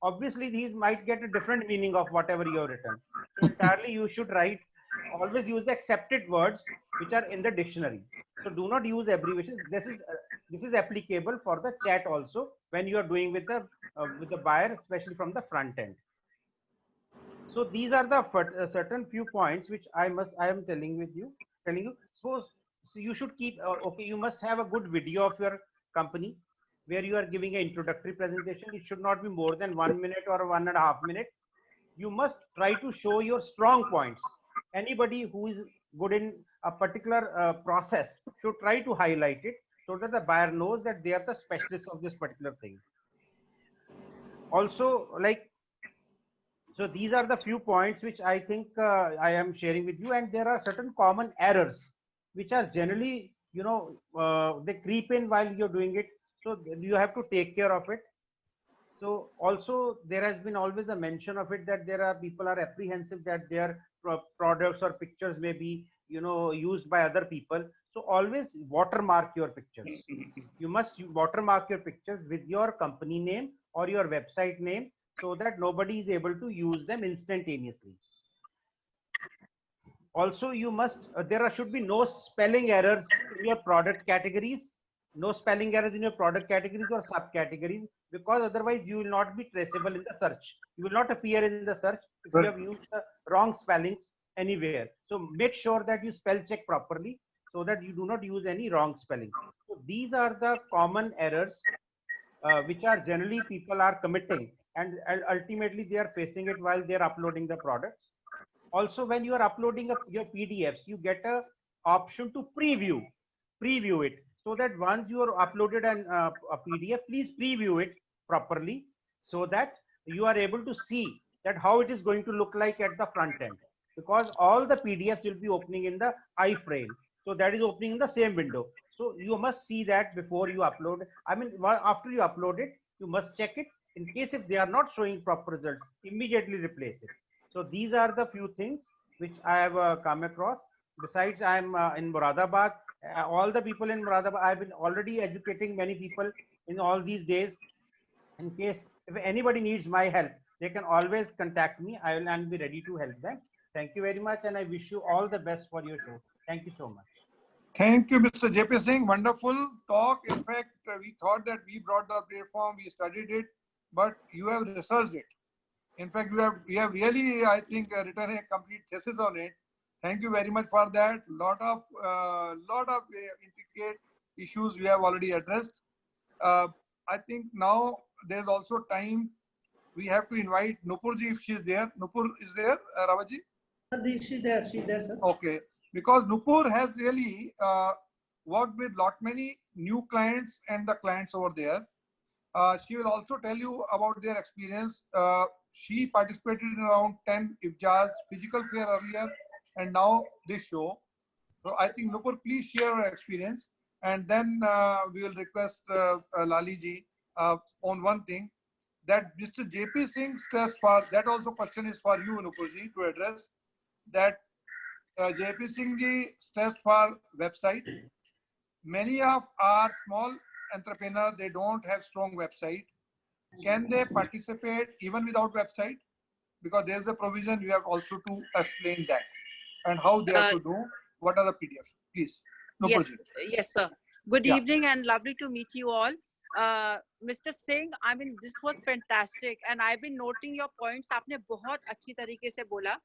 Obviously, he might get a different meaning of whatever you have written. So entirely, you should always use the accepted words which are in the dictionary. So do not use abbreviations. This is applicable for the chat also, when you are doing with the buyer, especially from the front end. So these are the certain few points which I am telling you. Suppose, so you should keep, okay, you must have a good video of your company where you are giving an introductory presentation. It should not be more than 1 minute or 1.5 minutes. You must try to show your strong points. Anybody who is good in a particular process should try to highlight it, so that the buyer knows that they are the specialists of this particular thing. Also, like, so these are the few points which I think I am sharing with you, and there are certain common errors which are generally, they creep in while you're doing it. So you have to take care of it. So also there has been always a mention of it, that people are apprehensive that their products or pictures may be, used by other people. So always watermark your pictures. You must watermark your pictures with your company name or your website name, so that nobody is able to use them instantaneously. Also, you must, there should be no spelling errors in your product categories. no spelling errors in your product categories or subcategories, because otherwise you will not be traceable in the search. You will not appear in the search if you have used the wrong spellings anywhere. So make sure that you spell check properly so that you do not use any wrong spelling. So these are the common errors which are generally people are committing, and ultimately they are facing it while they are uploading the products. Also, when you are uploading your PDFs, you get a option to preview it, so that once you are uploaded a PDF, please preview it properly so that you are able to see that how it is going to look like at the front end, because all the PDFs will be opening in the iframe. So that is opening in the same window. So you must see that before you upload. I mean, after you upload it, you must check it. In case if they are not showing proper results, immediately replace it. So these are the few things which I have come across. Besides, I'm in Moradabad. All the people in Moradabad, I've been already educating many people in all these days. In case if anybody needs my help, they can always contact me. I will be ready to help them. Thank you very much, and I wish you all the best for your show. Thank you so much. Thank you, Mr. JP Singh. Wonderful talk. In fact, we thought that we brought the platform, we studied it, but you have researched it. In fact, we have really, I think, written a complete thesis on it. Thank you very much for that. Lot of intricate issues we have already addressed. I think now there's also time. We have to invite Nupurji if she's there. Nupur is there, Ravaji? She's there, sir. Okay, because Nupur has really worked with many new clients and the clients over there. She will also tell you about their experience. She participated in around 10 IFJAS physical fair earlier, and now this show. So I think Nupur, please share your experience, and then we will request Lali ji on one thing, that Mr. JP Singh stressed for, that also question is for you, Nupur ji, to address, that JP Singh ji stressed for website. Many of our small entrepreneurs, they don't have strong website. Can they participate even without website? Because there's a provision, you have also to explain that and how they have to do. What are the PDFs? Please. Yes, sir. Good Yeah. evening and lovely to meet you all. Mr. Singh, I mean, this was fantastic and I've been noting your points. आपने बहुत अच्छी तरीके से बोला.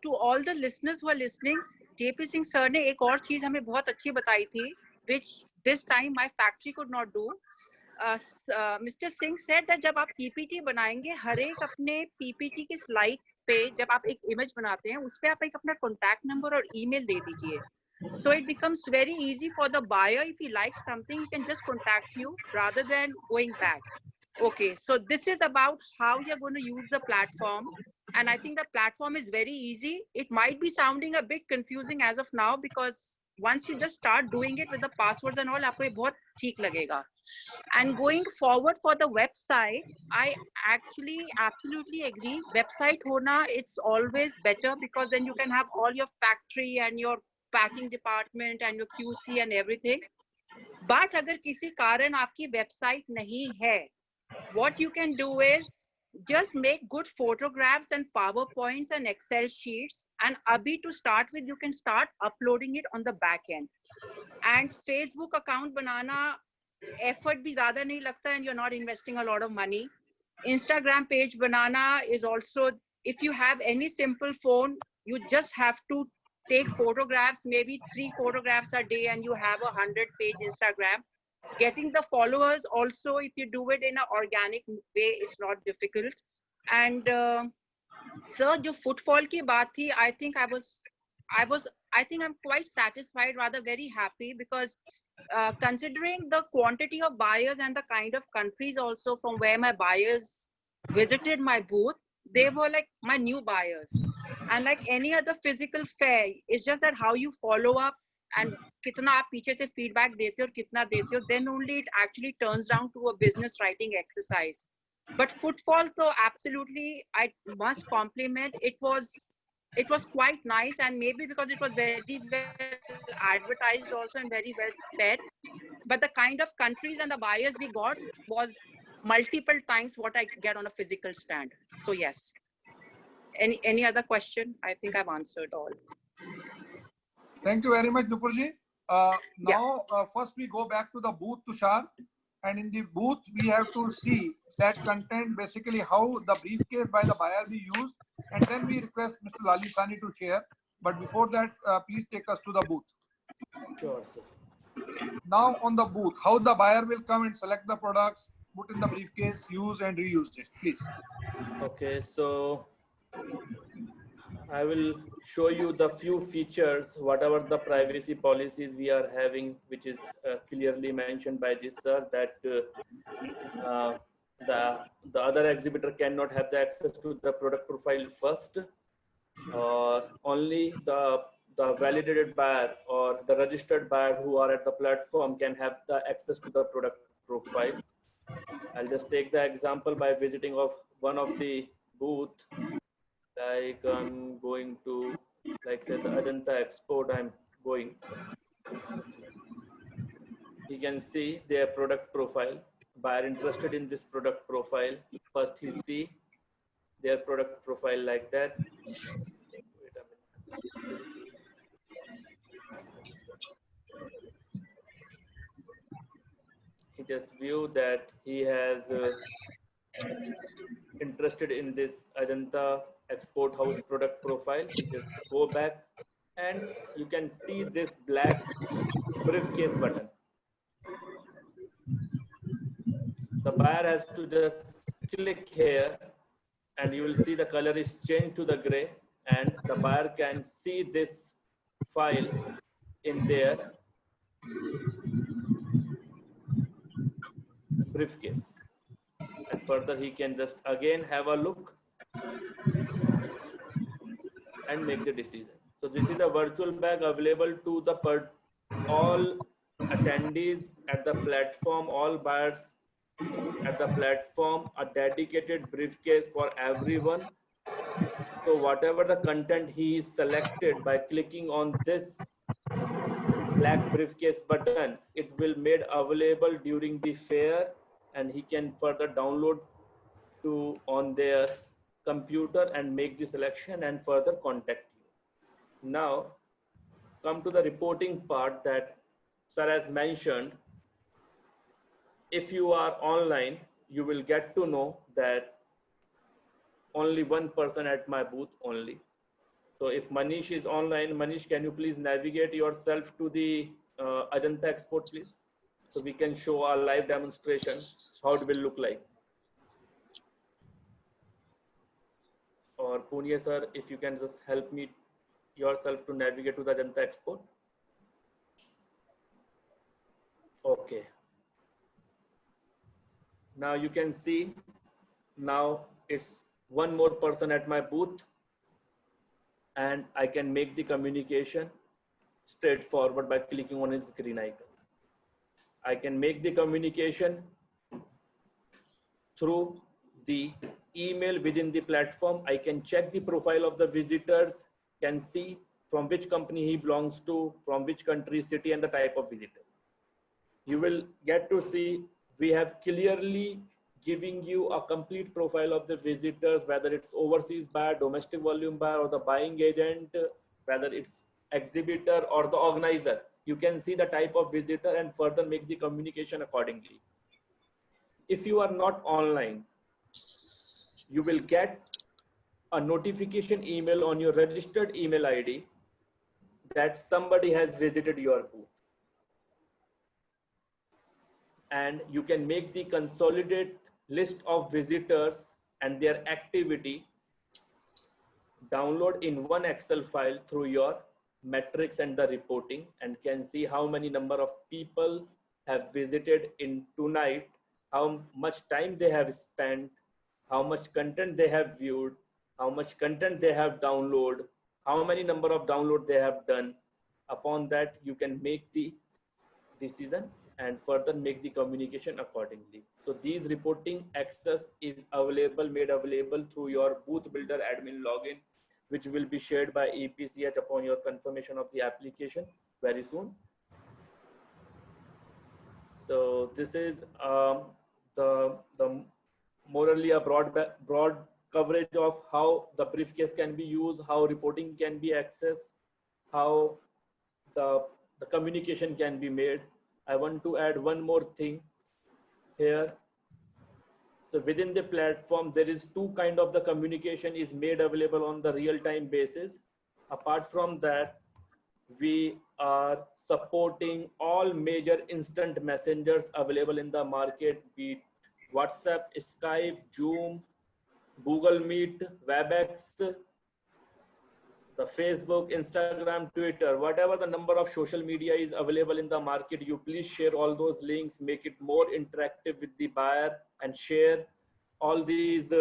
To all the listeners who are listening, JP Singh sir ने एक और चीज हमें बहुत अच्छी बताई थी, which this time my factory could not do. Mr. Singh said that जब आप PPT बनाएंगे, हर एक अपने PPT की स्लाइड पे जब आप एक इमेज बनाते हैं, उस पे आप एक अपना कॉन्टैक्ट नंबर और ईमेल दे दीजिए. So it becomes very easy for the buyer. If he likes something, he can just contact you rather than going back. Okay, so this is about how you're going to use the platform. And I think the platform is very easy. It might be sounding a bit confusing as of now, because once you just start doing it with the passwords and all, आपको ये बहुत ठीक लगेगा. And going forward for the website, I actually absolutely agree. Website hona, it's always better, because then you can have all your factory and your packing department and your QC and everything. But अगर किसी कारण आपकी website नहीं है, what you can do is just make good photographs and PowerPoints and Excel sheets, and abhi to start with, you can start uploading it on the back end. And Facebook account banana, effort bhi zyada nahi lagta, and you're not investing a lot of money. Instagram page banana is also, if you have any simple phone, you just have to take photographs, maybe 3 photographs a day, and you have 100-page Instagram. Getting the followers also, if you do it in an organic way, it's not difficult. And sir, jo footfall ki baat thi, I think I'm quite satisfied, rather very happy, because considering the quantity of buyers and the kind of countries also from where my buyers visited my booth, they were like my new buyers. And like any other physical fair, it's just that how you follow up and kitna aap piche se feedback dete ho aur kitna dete ho, then only it actually turns down to a business writing exercise. But footfall, so absolutely, I must compliment. It was quite nice, and maybe because it was very well advertised also and very well spread. But the kind of countries and the buyers we got was multiple times what I get on a physical stand. So yes. Any other question? I think I've answered all. Thank you very much, Nupurji. First we go back to the booth, Tushar, and in the booth we have to see that content, basically how the briefcase by the buyer be used, and then we request Mr. Lali Sani to share. But before that, please take us to the booth. Sure, sir. Now on the booth, how the buyer will come and select the products, put in the briefcase, use and reuse it, please. Okay, so I will show you the few features, whatever the privacy policies we are having, which is clearly mentioned by this sir, that the other exhibitor cannot have the access to the product profile first, or only the validated buyer or the registered buyer who are at the platform can have the access to the product profile. I'll just take the example by visiting of one of the booth. Like I'm going to, like say the Ajanta Export, I'm going. You can see their product profile. Buyer interested in this product profile. First he see their product profile like that. Wait a minute. He just view that he has interested in this Ajanta Export House product profile. You just go back and you can see this black briefcase button. The buyer has to just click here and you will see the color is changed to the gray, and the buyer can see this file in their briefcase. And further he can just again have a look and make the decision. So this is a virtual bag available to the all attendees at the platform, all buyers at the platform, a dedicated briefcase for everyone. So whatever the content he is selected, by clicking on this black briefcase button, it will made available during the fair, and he can further download to on their computer and make the selection and further contact you. Now come to the reporting part that sir has mentioned. If you are online, you will get to know that only one person at my booth only. So if Manish is online, Manish, can you please navigate yourself to the Ajanta Export, please? So we can show our live demonstration, how it will look like. Or Punya sir, if you can just help me yourself to navigate to the Ajanta Export. Okay. Now you can see, now it's one more person at my booth, and I can make the communication straightforward by clicking on his green icon. I can make the communication through the email within the platform. I can check the profile of the visitors, can see from which company he belongs to, from which country, city, and the type of visitor. You will get to see we have clearly giving you a complete profile of the visitors, whether it's overseas buyer, domestic volume buyer, or the buying agent, whether it's exhibitor or the organizer. You can see the type of visitor and further make the communication accordingly. If you are not online, you will get a notification email on your registered email ID that somebody has visited your booth. And you can make the consolidated list of visitors and their activity, download in one Excel file through your metrics and the reporting, and can see how many number of people have visited in tonight, how much time they have spent, how much content they have viewed, how much content they have downloaded, how many number of download they have done. Upon that, you can make the decision and further make the communication accordingly. So these reporting access is available, made available through your booth builder admin login, which will be shared by EPCH upon your confirmation of the application very soon. So this is the morally a broad coverage of how the briefcase can be used, how reporting can be accessed, how the the communication can be made. I want to add one more thing here. So within the platform, there is two kind of the communication is made available on the real-time basis. Apart from that, we are supporting all major instant messengers available in the market, be it WhatsApp, Skype, Zoom, Google Meet, WebEx, the Facebook, Instagram, Twitter, whatever the number of social media is available in the market, you please share all those links, make it more interactive with the buyer, and share all these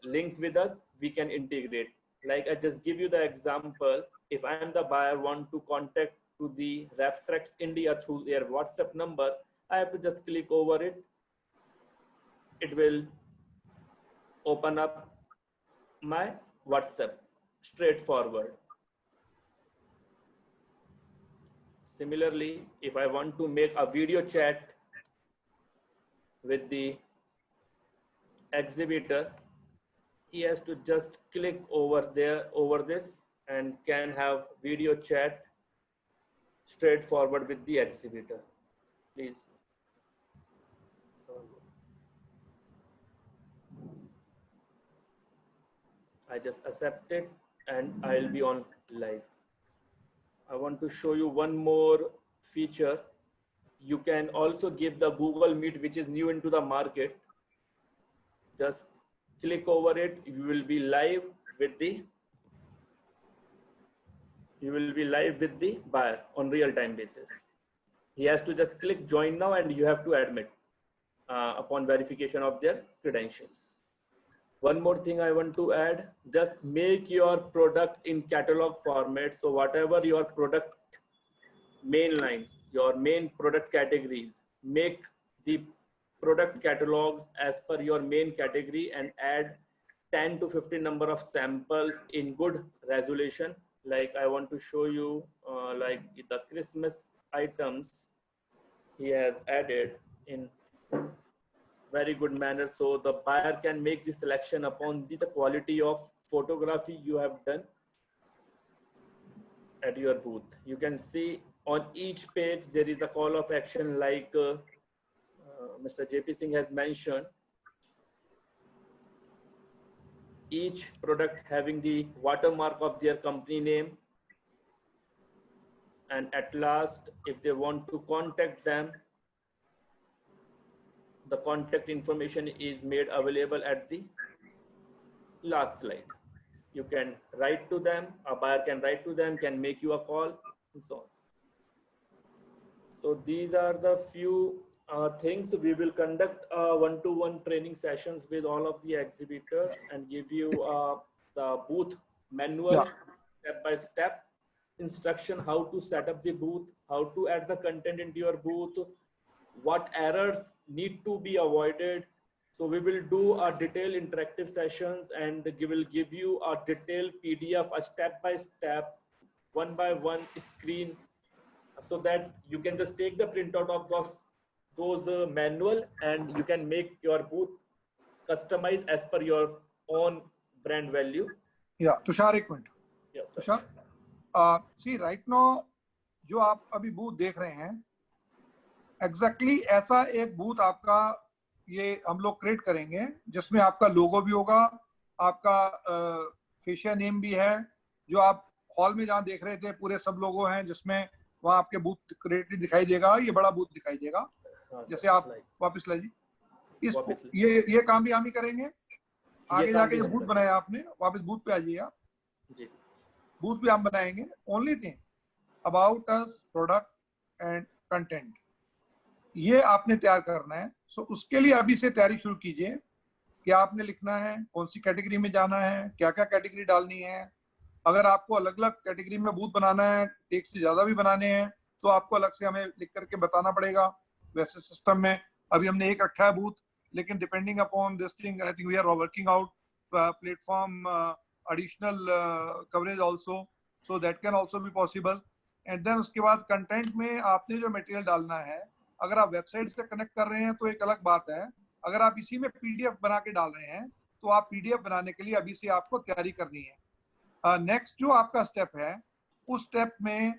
links with us. We can integrate. Like I just give you the example. If I am the buyer, want to contact to the Reftrax India through their WhatsApp number, I have to just click over it. It will open up my WhatsApp. Straightforward. Similarly, if I want to make a video chat with the exhibitor, he has to just click over this and can have video chat straightforward with the exhibitor. Please. I just accept it and I'll be on live. I want to show you one more feature. You can also give the Google Meet, which is new into the market. Just click over it. You will be live with the buyer on real-time basis. He has to just click join now and you have to admit upon verification of their credentials. One more thing I want to add, just make your products in catalog format. So whatever your product mainline, your main product categories, make the product catalogs as per your main category and add 10 to 15 number of samples in good resolution. Like I want to show you like the Christmas items he has added in very good manner, so the buyer can make the selection upon the quality of photography you have done at your booth. You can see on each page there is a call of action like Mr. JP Singh has mentioned. Each product having the watermark of their company name, and at last if they want to contact them, the contact information is made available at the last slide. You can write to them, a buyer can write to them, can make you a call, and so on. So these are the few things. We will conduct one-to-one training sessions with all of the exhibitors and give you the booth manual, step-by-step instruction, how to set up the booth, how to add the content into your booth, what errors need to be avoided. So we will do a detailed interactive sessions and we will give you a detailed PDF, a step-by-step, one-by-one screen, so that you can just take the printout of those manual and you can make your booth customized as per your own brand value. Yeah, Tushar, एक minute. Yes, sir. Tushar, see right now जो आप अभी booth देख रहे हैं, exactly ऐसा एक booth आपका ये हम लोग क्रिएट करेंगे जिसमें आपका लोगो भी होगा, आपका फेशियल नेम भी है, जो आप हॉल में जहाँ देख रहे थे पूरे सब लोगो हैं, जिसमें वहाँ आपके बूथ क्रिएट दिखाई देगा, ये बड़ा बूथ दिखाई देगा. जैसे आप वापस लाइए, इस ये काम भी हम ही करेंगे. आगे जाके जो बूथ बनाया आपने, वापस बूथ पे आ जाइए आप. बूथ भी हम बनाएंगे. Only thing about us, product and content, ये आपने तैयार करना है. सो उसके लिए अभी से तैयारी शुरू कीजिए. क्या आपने लिखना है, कौन सी कैटेगरी में जाना है, क्या क्या कैटेगरी डालनी है. अगर आपको अलग अलग कैटेगरी में बूथ बनाना है, एक से ज्यादा भी बनाने हैं, तो आपको अलग से हमें लिख करके बताना पड़ेगा. वैसे सिस्टम में अभी हमने एक रखा है बूथ, लेकिन depending upon this thing I think we are working out platform additional coverage also, so that can also be possible. And then उसके बाद कंटेंट में आपने जो मटेरियल डालना है, अगर आप वेबसाइट से कनेक्ट कर रहे हैं तो एक अलग बात है. अगर आप इसी में पीडीएफ बना के डाल रहे हैं, तो आप पीडीएफ बनाने के लिए अभी से आपको तैयारी करनी है. नेक्स्ट जो आपका स्टेप है, उस स्टेप में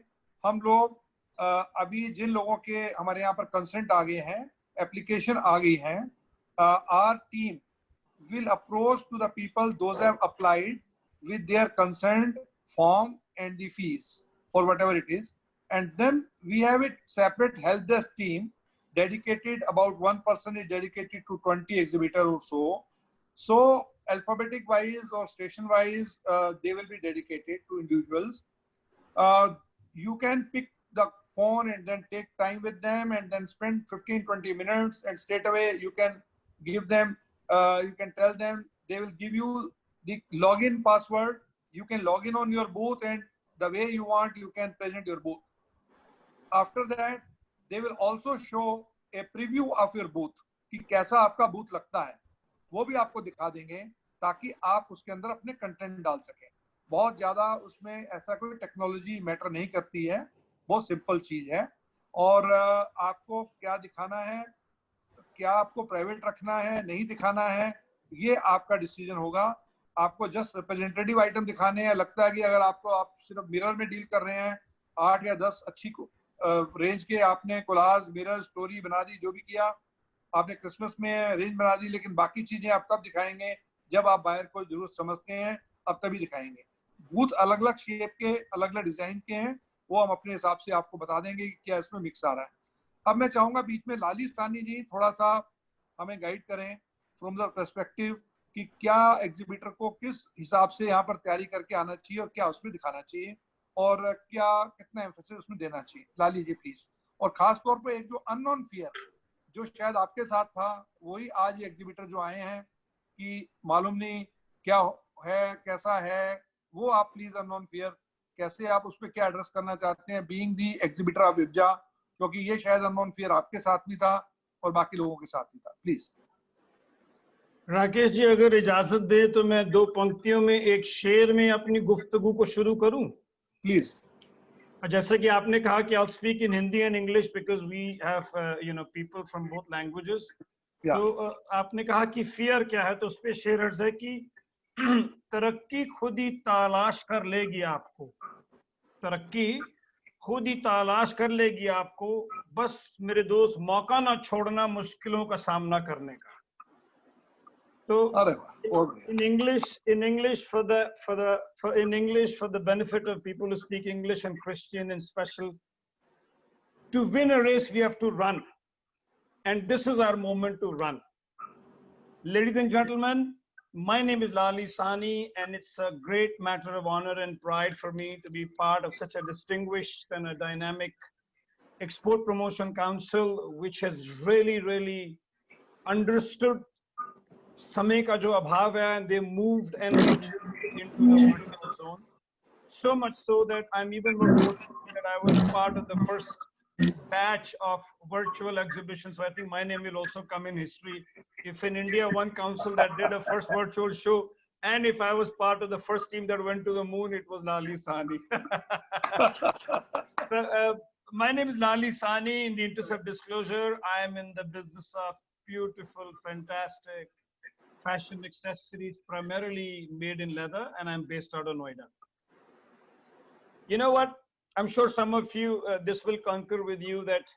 हम लोग अभी जिन लोगों के हमारे यहाँ पर कंसेंट आ गए हैं, एप्लीकेशन आ गई हैं, our team will approach to the people those have applied with their consent form and the fees or whatever it is, and then we have a separate help desk team dedicated. About one person is dedicated to 20 exhibitor or so. So alphabetic wise or station wise, they will be dedicated to individuals. You can pick the phone and then take time with them and then spend 15-20 minutes, and straight away you can give them, you can tell them, they will give you the login password. You can log in on your booth, and the way you want you can present your booth. After that they will also show a preview of your booth कि कैसा आपका booth लगता है, वो भी आपको दिखा देंगे ताकि आप उसके अंदर अपने कंटेंट डाल सकें. बहुत ज्यादा उसमें ऐसा कोई टेक्नोलॉजी मैटर नहीं करती है, बहुत सिंपल चीज है. और आपको क्या दिखाना है, क्या आपको प्राइवेट रखना है, नहीं दिखाना है, ये आपका डिसीजन होगा. आपको जस्ट रिप्रेजेंटेटिव आइटम दिखाने हैं. लगता है कि अगर आपको, आप सिर्फ मिरर में डील कर रहे हैं, 8 या 10 अच्छी रेंज के आपने कोलाज, मिरर, स्टोरी बना दी, जो भी किया आपने, क्रिसमस में रेंज बना दी, लेकिन बाकी चीजें आप तब दिखाएंगे जब आप बायर को जरूरत समझते हैं, अब तभी दिखाएंगे. बूथ अलग अलग शेप के, अलग अलग डिजाइन के हैं, वो हम अपने हिसाब से आपको बता देंगे कि क्या इसमें मिक्स आ रहा है. अब मैं चाहूंगा बीच में लाली सानी जी थोड़ा सा हमें गाइड करें फ्रॉम द पर्सपेक्टिव कि क्या एग्जीबिटर को किस हिसाब से यहाँ पर तैयारी करके आना चाहिए और क्या उसमें दिखाना चाहिए और क्या कितना एम्फेसिस उसमें देना चाहिए. लाली जी प्लीज. और खास तौर पर एक जो अननोन फियर जो शायद आपके साथ था, वही आज ये एग्जीबिटर जो आए हैं कि मालूम नहीं क्या है, कैसा है, वो आप प्लीज अननोन फियर कैसे आप उस पर क्या एड्रेस करना चाहते हैं, being the exhibitor of IFJA, क्योंकि ये शायद अननोन फियर आपके साथ भी था और बाकी लोगों के साथ भी था. प्लीज. राकेश जी, अगर इजाजत दे तो मैं 2 पंक्तियों में, एक शेर में अपनी गुफ्तगू को शुरू करूं. प्लीज. जैसे कि आपने कहा कि I'll speak in Hindi and English because we have people from both languages. तो आपने कहा कि फियर क्या है, तो उस पे शेर अर्ज है कि तरक्की खुद ही तलाश कर लेगी आपको, तरक्की खुद ही तलाश कर लेगी आपको, बस मेरे दोस्त मौका ना छोड़ना मुश्किलों का सामना करने का. So in English for the benefit of people who speak English and Christian in special, to win a race we have to run, and this is our moment to run. Ladies and gentlemen, my name is Lali Sani, and it's a great matter of honor and pride for me to be part of such a distinguished and a dynamic Export Promotion Council, which has really understood समय का जो अभाव है, and they moved and into the virtual zone. So much so that I'm even more fortunate that I was part of the first batch of virtual exhibitions. So I think my name will also come in history. If in India, one council that did a first virtual show, and if I was part of the first team that went to the moon, it was Lali Sani. So my name is Lali Sani. In the interest of disclosure, I am in the business of beautiful, fantastic fashion accessories, primarily made in leather, and I'm based out of Noida. You know what? I'm sure some of you, this will concur with you, that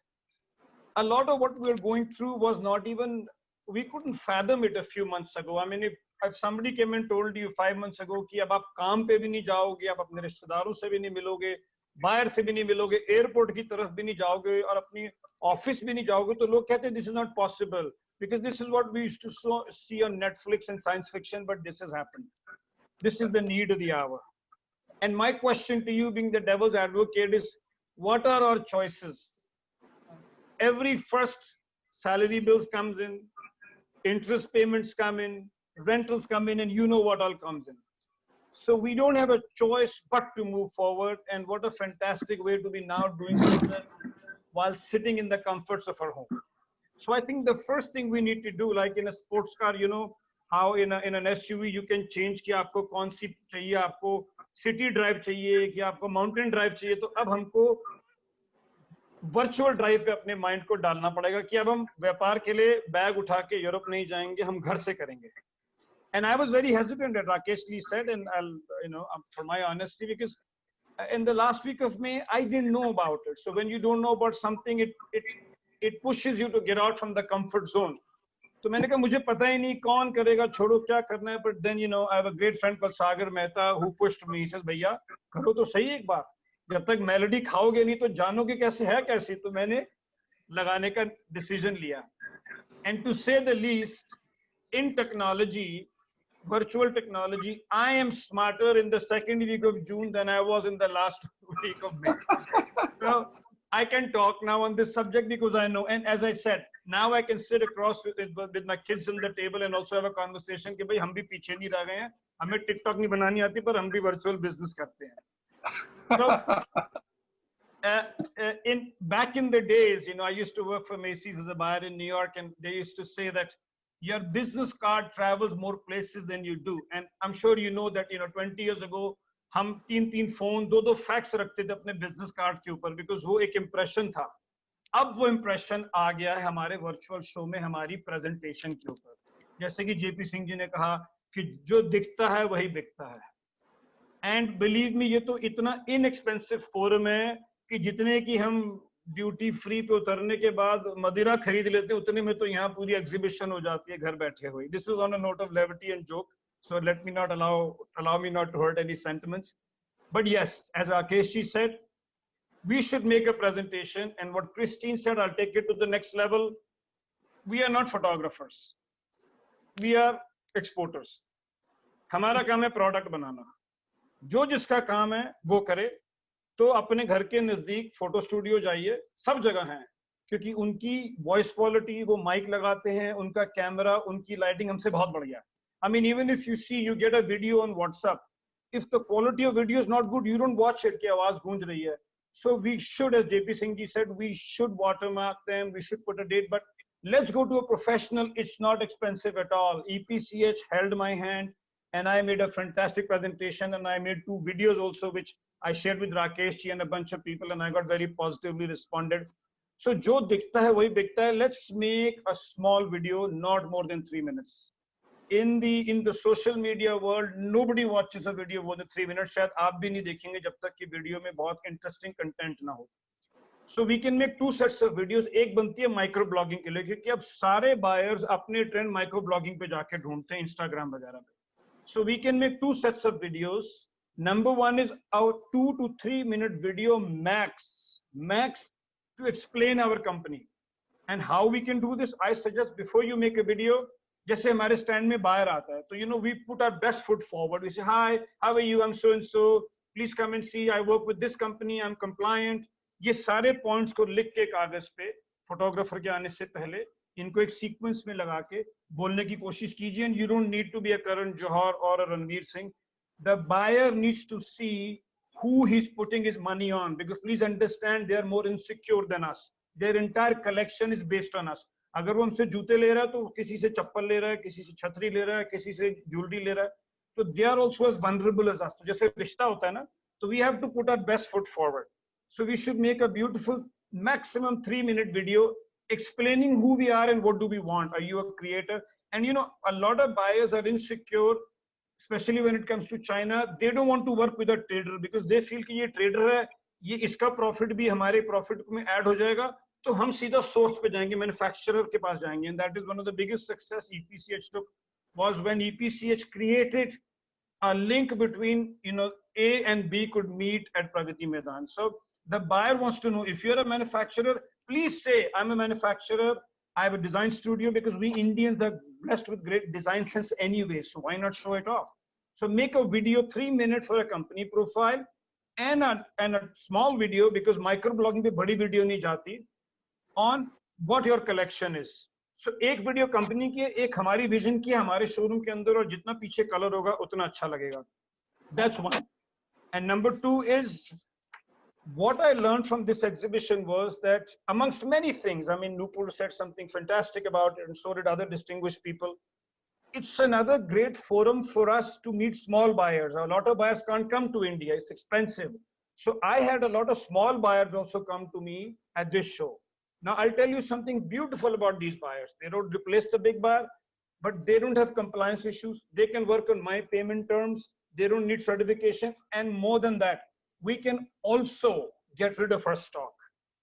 a lot of what we're going through was not even, we couldn't fathom it a few months ago. I mean, if somebody came and told you 5 months ago कि अब आप काम पे भी नहीं जाओगे, आप अपने रिश्तेदारों से भी नहीं मिलोगे, बाहर से भी नहीं मिलोगे, एयरपोर्ट की तरफ भी नहीं जाओगे और अपनी ऑफिस भी नहीं जाओगे, तो लोग कहते हैं this is not possible. Because this is what we used to see on Netflix and science fiction, but this has happened. This is the need of the hour. And my question to you, being the devil's advocate, is what are our choices? Every first salary bills comes in, interest payments come in, rentals come in, and you know what all comes in. So we don't have a choice but to move forward. And what a fantastic way to be now doing business while sitting in the comforts of our home. So I think the first thing we need to do, like in a sports car, you know, how in an SUV you can change कि आपको कौन सी चाहिए, आपको city drive चाहिए कि आपको mountain drive चाहिए, तो अब हमको virtual drive पे अपने mind को डालना पड़ेगा कि अब हम व्यापार के लिए बैग उठा के यूरोप नहीं जाएंगे, हम घर से करेंगे. And I was very hesitant that Rakesh Lee said, and I'll, for my honesty, because in the last week of May, I didn't know about it. So when you don't know about something, it pushes you to get out from the comfort zone. तो मैंने कहा मुझे पता ही नहीं कौन करेगा, छोड़ो क्या करना है. But then, you know, I have a great friend called Sagar Mehta who pushed me. He says, भैया करो तो सही एक बार, जब तक मेलोडी खाओगे नहीं तो जानोगे कैसे है कैसी. तो मैंने लगाने का डिसीजन लिया. And to say the least, in technology, virtual technology, I am smarter in the second week of June than I was in the last week of May. So I can talk now on this subject because I know. And as I said, now I can sit across with my kids on the table and also have a conversation कि भाई हम भी पीछे नहीं रह गए हैं, हमें TikTok नहीं बनानी आती पर हम भी virtual business करते हैं. So back in the days, you know, I used to work for Macy's as a buyer in New York, and they used to say that your business card travels more places than you do. And I'm sure you know that, you know, 20 years ago, हम 3 phone 2 fax रखते थे अपने business card के ऊपर, because वो एक impression था. अब वो इम्प्रेशन आ गया है हमारे वर्चुअल शो में हमारी प्रेजेंटेशन के ऊपर. जैसे कि जेपी सिंह जी ने कहा कि जो दिखता है वही बिकता है. एंड बिलीव मी, ये तो इतना इनएक्सपेंसिव फोरम है कि जितने की हम ड्यूटी फ्री पे उतरने के बाद मदिरा खरीद लेते हैं, उतने में तो यहाँ पूरी एग्जीबिशन हो जाती है घर बैठे हुए. This was on a note of levity and joke. So let me not allow me not to hurt any sentiments. But yes, as Rakesh ji said, we should make a presentation. And what Christine said, I'll take it to the next level. We are not photographers. We are exporters. हमारा काम है product बनाना. जो जिसका काम है वो करे. तो अपने घर के नजदीक फोटो स्टूडियो जाइए, सब जगह हैं, क्योंकि उनकी वॉइस क्वालिटी, वो माइक लगाते हैं, उनका कैमरा, उनकी लाइटिंग हमसे बहुत बढ़िया. I mean, even if you see, you get a video on WhatsApp, if the quality of video is not good, you don't watch it, कि आवाज गूंज रही है. So we should, as JP Singh ji said, we should watermark them, we should put a date, but let's go to a professional. It's not expensive at all. EPCH held my hand and I made a fantastic presentation, and I made 2 videos also, which I shared with Rakesh ji and a bunch of people, and I got very positively responded. So जो दिखता है वही बिकता है. Let's make a small video, not more than 3 minutes. In the social media world, nobody watches a video more than 3 minutes. शायद आप भी नहीं देखेंगे जब तक कि वीडियो में बहुत इंटरेस्टिंग कंटेंट ना हो. So we can make 2 sets of videos. एक बनती है माइक्रो ब्लॉगिंग के लिए, क्योंकि अब सारे बायर्स अपने ट्रेंड माइक्रो ब्लॉगिंग पे जाके ढूंढते हैं इंस्टाग्राम वगैरह पे. So we can make 2 sets of videos. Number 1 is our 2 to 3 minute video max to explain our company. And how we can do this, I suggest before you make a video, जैसे हमारे stand में बाहर आता है, तो you know we put our best foot forward. We say hi, how are you, I am so and so, please come and see, I work with this company, I am compliant. ये सारे points को लिख के कागज पे photographer के आने से पहले इनको एक सीक्वेंस में लगा के बोलने की कोशिश कीजिए. And you don't need to be a Karan Johar और a Ranveer Singh. The buyer needs to see who he's putting his money on, because please understand, they are more insecure than us. Their entire collection is based on us. अगर वो हमसे जूते ले रहा है तो किसी से चप्पल ले रहा है, किसी से छतरी ले रहा है, किसी से ज्वेलरी ले रहा है. तो they are also as vulnerable as us. तो जैसे रिश्ता होता है ना, तो we have to put our best foot forward. So we should make a beautiful maximum 3 minute video explaining who we are and what do we want. Are you a creator? And you know, a lot of buyers are insecure, especially when it comes to China. They don't want to work with a trader because they feel कि ये trader है, ये इसका profit भी हमारे profit में add हो जाएगा, तो हम सीधा source पे जाएंगे, manufacturer के पास जाएंगे. And that is one of the biggest success EPCH took, was when EPCH created a link between, you know, A and B could meet at Pragati Maidan. So the buyer wants to know, if you're a manufacturer, please say, I'm a manufacturer, I have a design studio, because we Indians are blessed with great design sense anyway, so why not show it off? So make a video 3 minutes for a company profile and a small video, because microblogging पे बड़ी video नहीं जाती, on what your collection is. So एक video company की है, एक हमारी vision की है हमारे showroom के अंदर, और जितना पीछे color होगा उतना अच्छा लगेगा. That's one. And number 2 is, what I learned from this exhibition was that, amongst many things, I mean, Nupur said something fantastic about it, and so did other distinguished people. It's another great forum for us to meet small buyers. A lot of buyers can't come to India, it's expensive. So I had a lot of small buyers also come to me at this show. Now I'll tell you something beautiful about these buyers. They don't replace the big buyer, but they don't have compliance issues. They can work on my payment terms. They don't need certification. And more than that, we can also get rid of our stock.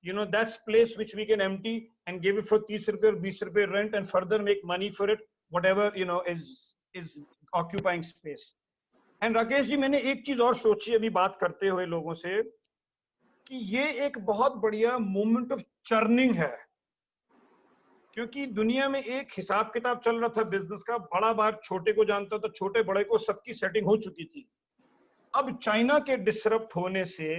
You know, that's place which we can empty and give it for 30 rupees or 20 rupees rent and further make money for it, whatever, you know, is occupying space. And Rakesh ji, मैंने एक चीज और सोची अभी बात करते हुए लोगों से, कि ये एक बहुत बढ़िया मोमेंट ऑफ चर्निंग है, क्योंकि दुनिया में एक हिसाब किताब चल रहा था बिजनेस का, बड़ा बार छोटे को जानता था, छोटे बड़े को, सबकी सेटिंग हो चुकी थी। अब चाइना के डिसरप्ट होने से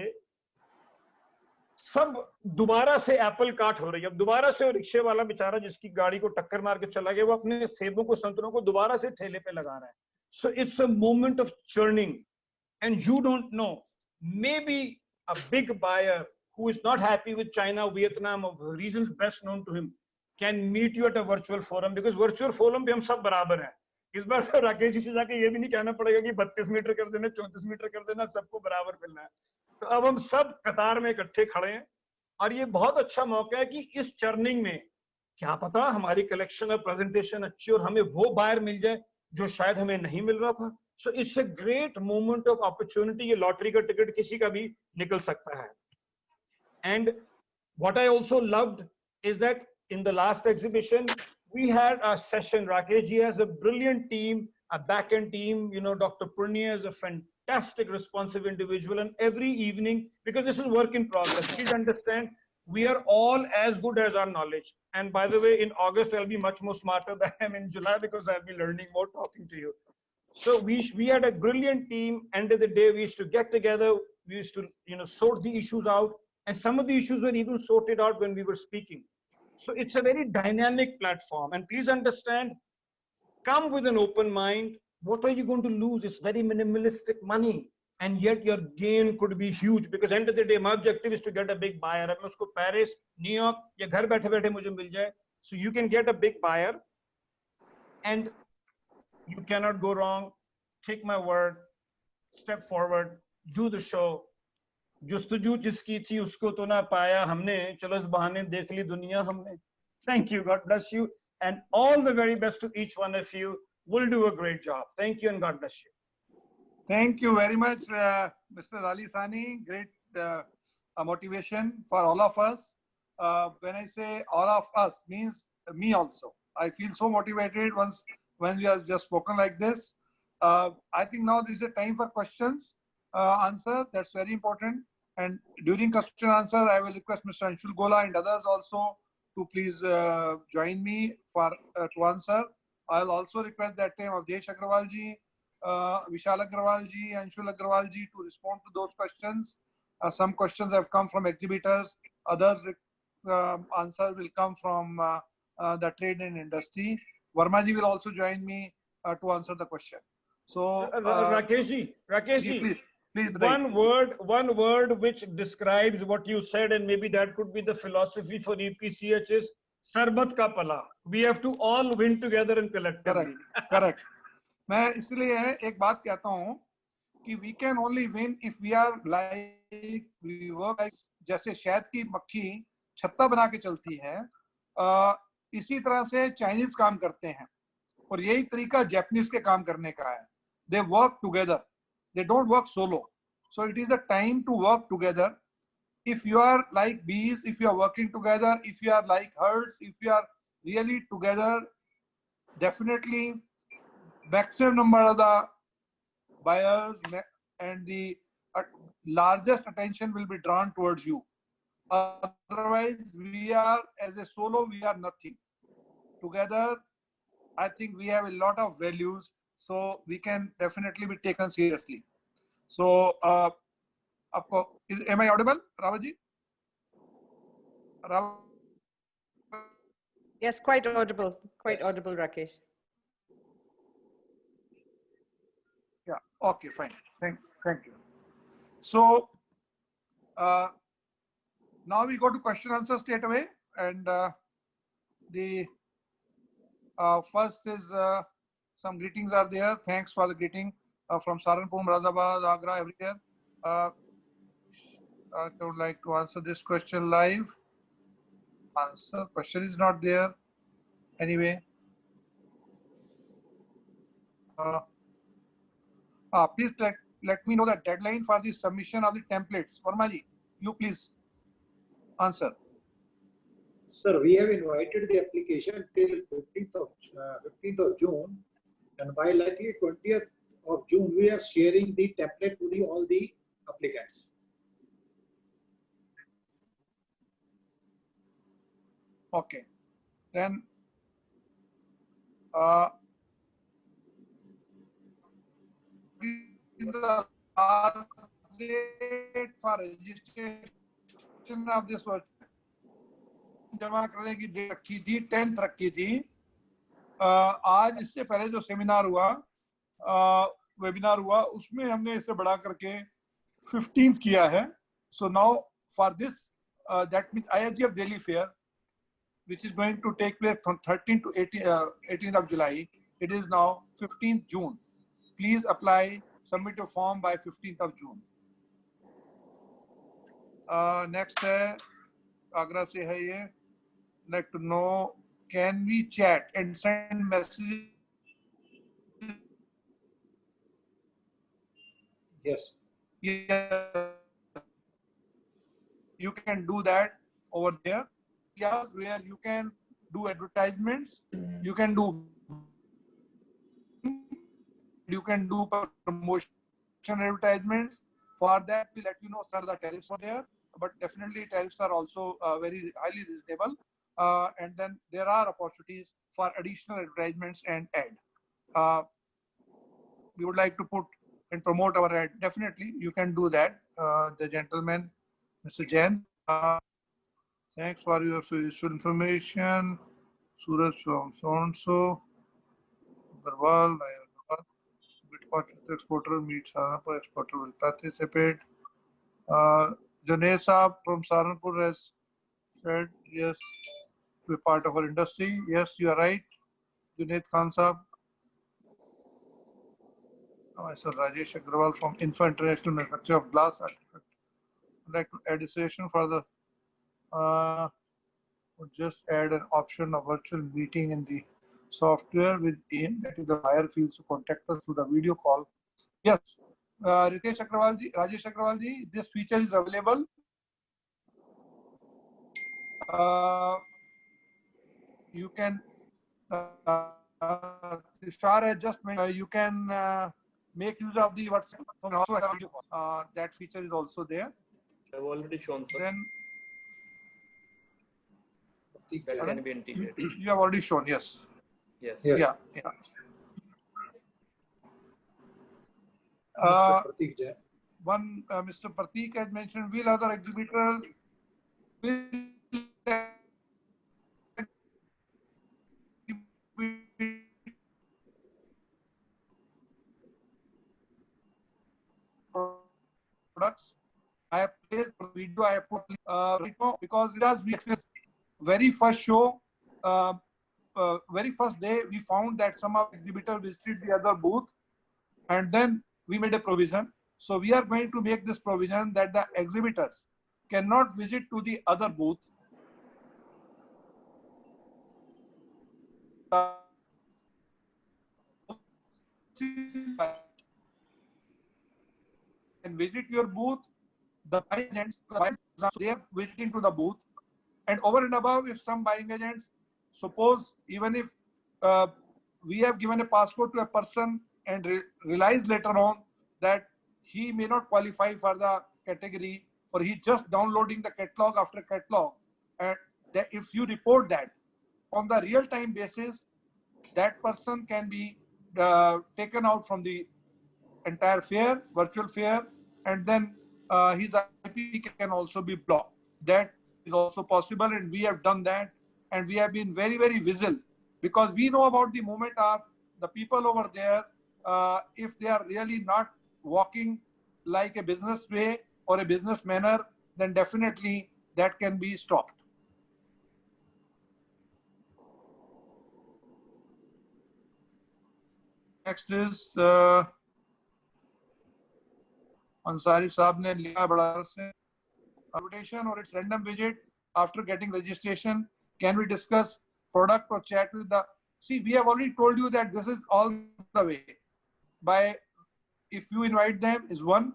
सब दोबारा से एप्पल काट हो रही है। अब दोबारा से रिक्शे वाला बेचारा जिसकी गाड़ी को टक्कर मार के चला गया, वो अपने सेबों को, संतरों को दोबारा से ठेले पे लगा रहा है। So it's a moment of churning, and you don't know, may be a big buyer who is not happy with China, Vietnam, of reasons best known to him, can meet you at a virtual forum, because virtual forum पे हम सब बराबर हैं। इस बार तो राकेश जी से जाके ये भी नहीं कहना पड़ेगा कि 32 मीटर कर देना, 34 मीटर कर देना, सबको बराबर मिलना है। तो अब हम सब कतार में इकट्ठे खड़े हैं, और ये बहुत अच्छा मौका है कि इस चर्निंग में क्या पता हमारी कलेक्शन और प्रेजेंटेशन अच्छी और हमें वो बायर मिल जाए जो शायद हमें नहीं मिल रहा था। So it's a great moment of opportunity. ये लॉटरी का टिकट किसी का भी निकल सकता है। And what I also loved is that in the last exhibition we had a session. Rakesh ji has a brilliant team, a back-end team. You know, Dr. Purnia is a fantastic, responsive individual. And every evening, because this is work in progress, please understand, we are all as good as our knowledge. And by the way, in August I'll be much more smarter than I am in July, because I'll be learning more talking to you. So we had a brilliant team. End of the day, we used to get together. We used to, you know, sort the issues out, and some of the issues were even sorted out when we were speaking. So it's a very dynamic platform. And please understand, come with an open mind. What are you going to lose? It's very minimalistic money, and yet your gain could be huge, because end of the day, my objective is to get a big buyer. अब मैं उसको Paris, New York या घर बैठे बैठे मुझे मिल जाए. So you can get a big buyer, and you cannot go wrong. Take my word. Step forward. Do the show. जुस्तजू जिसकी थी उसको तो ना पाया हमने, चलो इस बहाने देख ली दुनिया हमने. Thank you. God bless you, and all the very best to each one of you. Will do a great job. Thank you, and God bless you. Thank you very much, Mr. Ali Sani. Great motivation for all of us. When I say all of us, means me also. I feel so motivated when we have just spoken like this. I think now this is a time for questions, answer. That's very important. And during question answer, I will request Mr. Anshul Gola and others also to please join me for to answer. I'll also request that time of Avdesh Agrawal ji, Vishal Agrawal ji, Anshul Agrawal ji to respond to those questions. Some questions have come from exhibitors. Others answer will come from the trade and industry. Verma ji will also join me to answer the question. So Rakesh ji, please, one word which describes what you said, and maybe that could be the philosophy for EPCH, is sarbat ka pala. We have to all win together and collectively. Correct. मैं इसलिए एक बात कहता हूँ कि we can only win if we are like we work like, जैसे शहद की मक्खी छत्ता बना के चलती है, इसी तरह से चाइनीज काम करते हैं, और यही तरीका जापानीज के काम करने का है. They work together. They don't work solo. So it is a time to work together. If you are like bees, if you are working together, if you are like herds, if you are really together, definitely maximum number of the buyers and the largest attention will be drawn towards you. Otherwise, we are, as a solo, we are nothing. Together, I think we have a lot of values, so we can definitely be taken seriously. So, am I audible, Ravaji? Yes, quite audible. Quite audible, Rakesh. Yeah. Okay. Fine. Thank you. So now we go to question answer straight away, and the first is some greetings are there. Thanks for the greeting from Saranpur, Moradabad, Agra, everywhere. I would like to answer this question live. Answer question is not there. Anyway, please let me know the deadline for the submission of the templates. Verma ji, you please answer. Sir, we have invited the application till 15th of June, and by likely 20th of June, we are sharing the template to all the applicants. Okay, then the last date for registration of this work जमा करने की date रखी थी 10th रखी थी। आज इससे पहले जो सेमिनार हुआ वेबिनार हुआ उसमें हमने इसे बढ़ा करके 15th किया है। So now for this that means IIGF Delhi Fair, which is going to take place from 13th to 18th of July, it is now 15th June. Please apply, submit your form by 15th of June. Next है आगरा से है ये, like to know, can we chat and send messages? Yes. Yeah. You can do that over there. Yes, where you can do advertisements, you can do promotion advertisements. For that, we let you know, sir, the tariffs are there, but definitely tariffs are also very highly reasonable. And then there are opportunities for additional advertisements and ad. We would like to put and promote our ad. Definitely, you can do that. The gentleman, Mr. Jain. Thanks for your useful information. Suraj from so-and-so. Barwal, exporter meets Saharanpur, exporter will participate. Junaid Saab from Saharanpur has said yes to be part of our industry. Yes, you are right. Junaid Khan Saab. Sir Rajesh Agrawal from Info International Manufacturer of Glass Artifact. I'd like to add a session for the just add an option of virtual meeting in the software with aim that if the buyer feels to contact us through the video call. Yes, Ritesh Agrawal ji, Rajesh Agrawal ji, this feature is available. You can, Shar has just mentioned, you can make use of the WhatsApp. Also have a video call. That feature is also there. I've already shown, sir. Then that can be integrated. You have already shown, yes. Yes. Yes. Yeah. Mr. Prateek Jain. One Mr. Prateek has mentioned, will other exhibitor products. I have placed video. I have put right now because it has very first show. Very first day, we found that some of the exhibitors visited the other booth, and then we made a provision. So we are going to make this provision that the exhibitors cannot visit to the other booth. And visit your booth, the buying agents, they are visiting to the booth, and over and above, if some buying agents, suppose even if we have given a passport to a person and realize later on that he may not qualify for the category, or he just downloading the catalog after catalog, and that if you report that on the real-time basis, that person can be taken out from the entire fair, virtual fair, and then his IP can also be blocked. That is also possible, and we have done that, and we have been very, very vigilant because we know about the movement of the people over there. If they are really not walking like a business way or a business manner, then definitely that can be stopped. Next is Ansari Saab ne liya bada se invitation or its random visit after getting registration. Can we discuss product or chat with the? See, we have already told you that this is all the way. By if you invite them is one.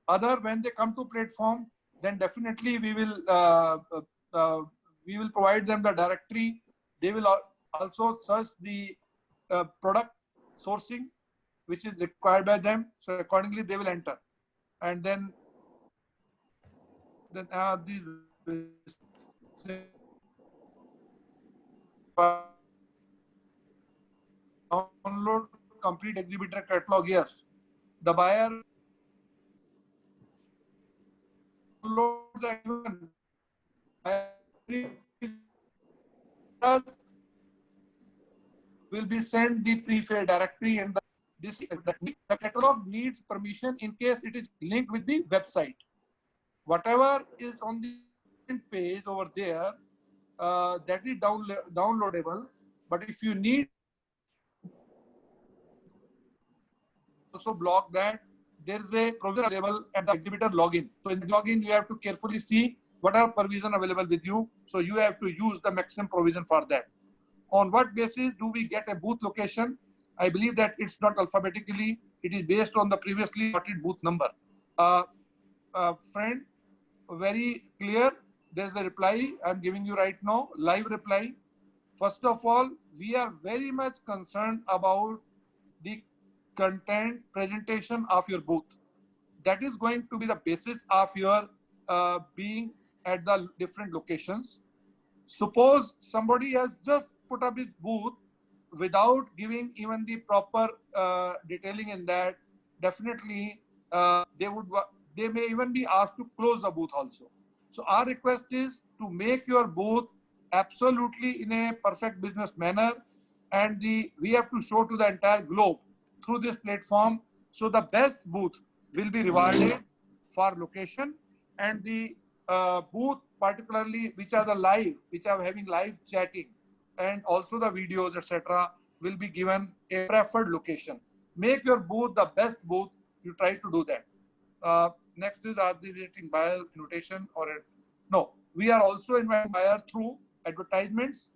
Other, when they come to platform, then definitely we will provide them the directory. They will also search the product sourcing which is required by them. So accordingly they will enter, and then download complete exhibitor catalog. Yes, the buyer download the will be sent the pre-filled directory, and the catalog needs permission in case it is linked with the website. Whatever is on the page over there, that is downloadable. But if you need also block that, there is a provision available at the exhibitor login. So in the login, you have to carefully see what are provision available with you. So you have to use the maximum provision for that. On what basis do we get a booth location? I believe that it's not alphabetically. It is based on the previously allotted booth number. Friend, very clear. There's a reply I'm giving you right now, live reply. First of all, we are very much concerned about the content presentation of your booth. That is going to be the basis of your being at the different locations. Suppose somebody has just put up his booth without giving even the proper detailing in that, definitely they may even be asked to close the booth also. So our request is to make your booth absolutely in a perfect business manner, and we have to show to the entire globe through this platform. So the best booth will be rewarded for location, and the booth particularly which are having live chatting and also the videos, etc., will be given a preferred location. Make your booth the best booth. You try to do that. Next is, are they rating buyer invitation or no? We are also inviting buyer through advertisements,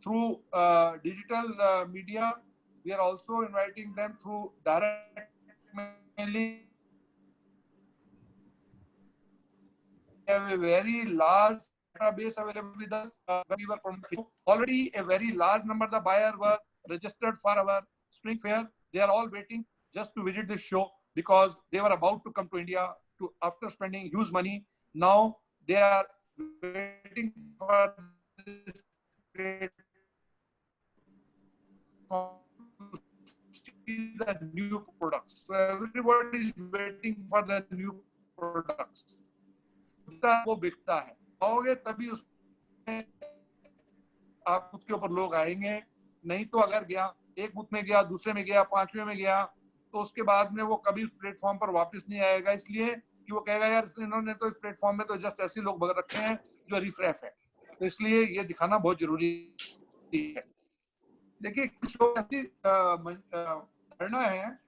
through digital media. We are also inviting them through direct mailing. We have a very large database available with us. When we were promoting, already a very large number of the buyers were registered for our spring fair. They are all waiting just to visit this show because they were about to come to India after spending huge money. Now they are waiting for this the new products. So everybody is waiting for the new products. वो बिकता है, आओगे तभी उसमें आप खुद के ऊपर लोग आएंगे. नहीं तो अगर गया एक बूथ में गया, दूसरे में गया, पांचवें में गया, तो उसके बाद में वो कभी उस प्लेटफॉर्म पर वापस नहीं आएगा, इसलिए कि वो कहेगा यार इन्होंने तो इस प्लेटफॉर्म में तो जस्ट ऐसे लोग भर रखे हैं जो रिफ्रेश है. तो इसलिए ये दिखाना बहुत जरूरी है. देखिए कुछ लोग ऐसी धारणा है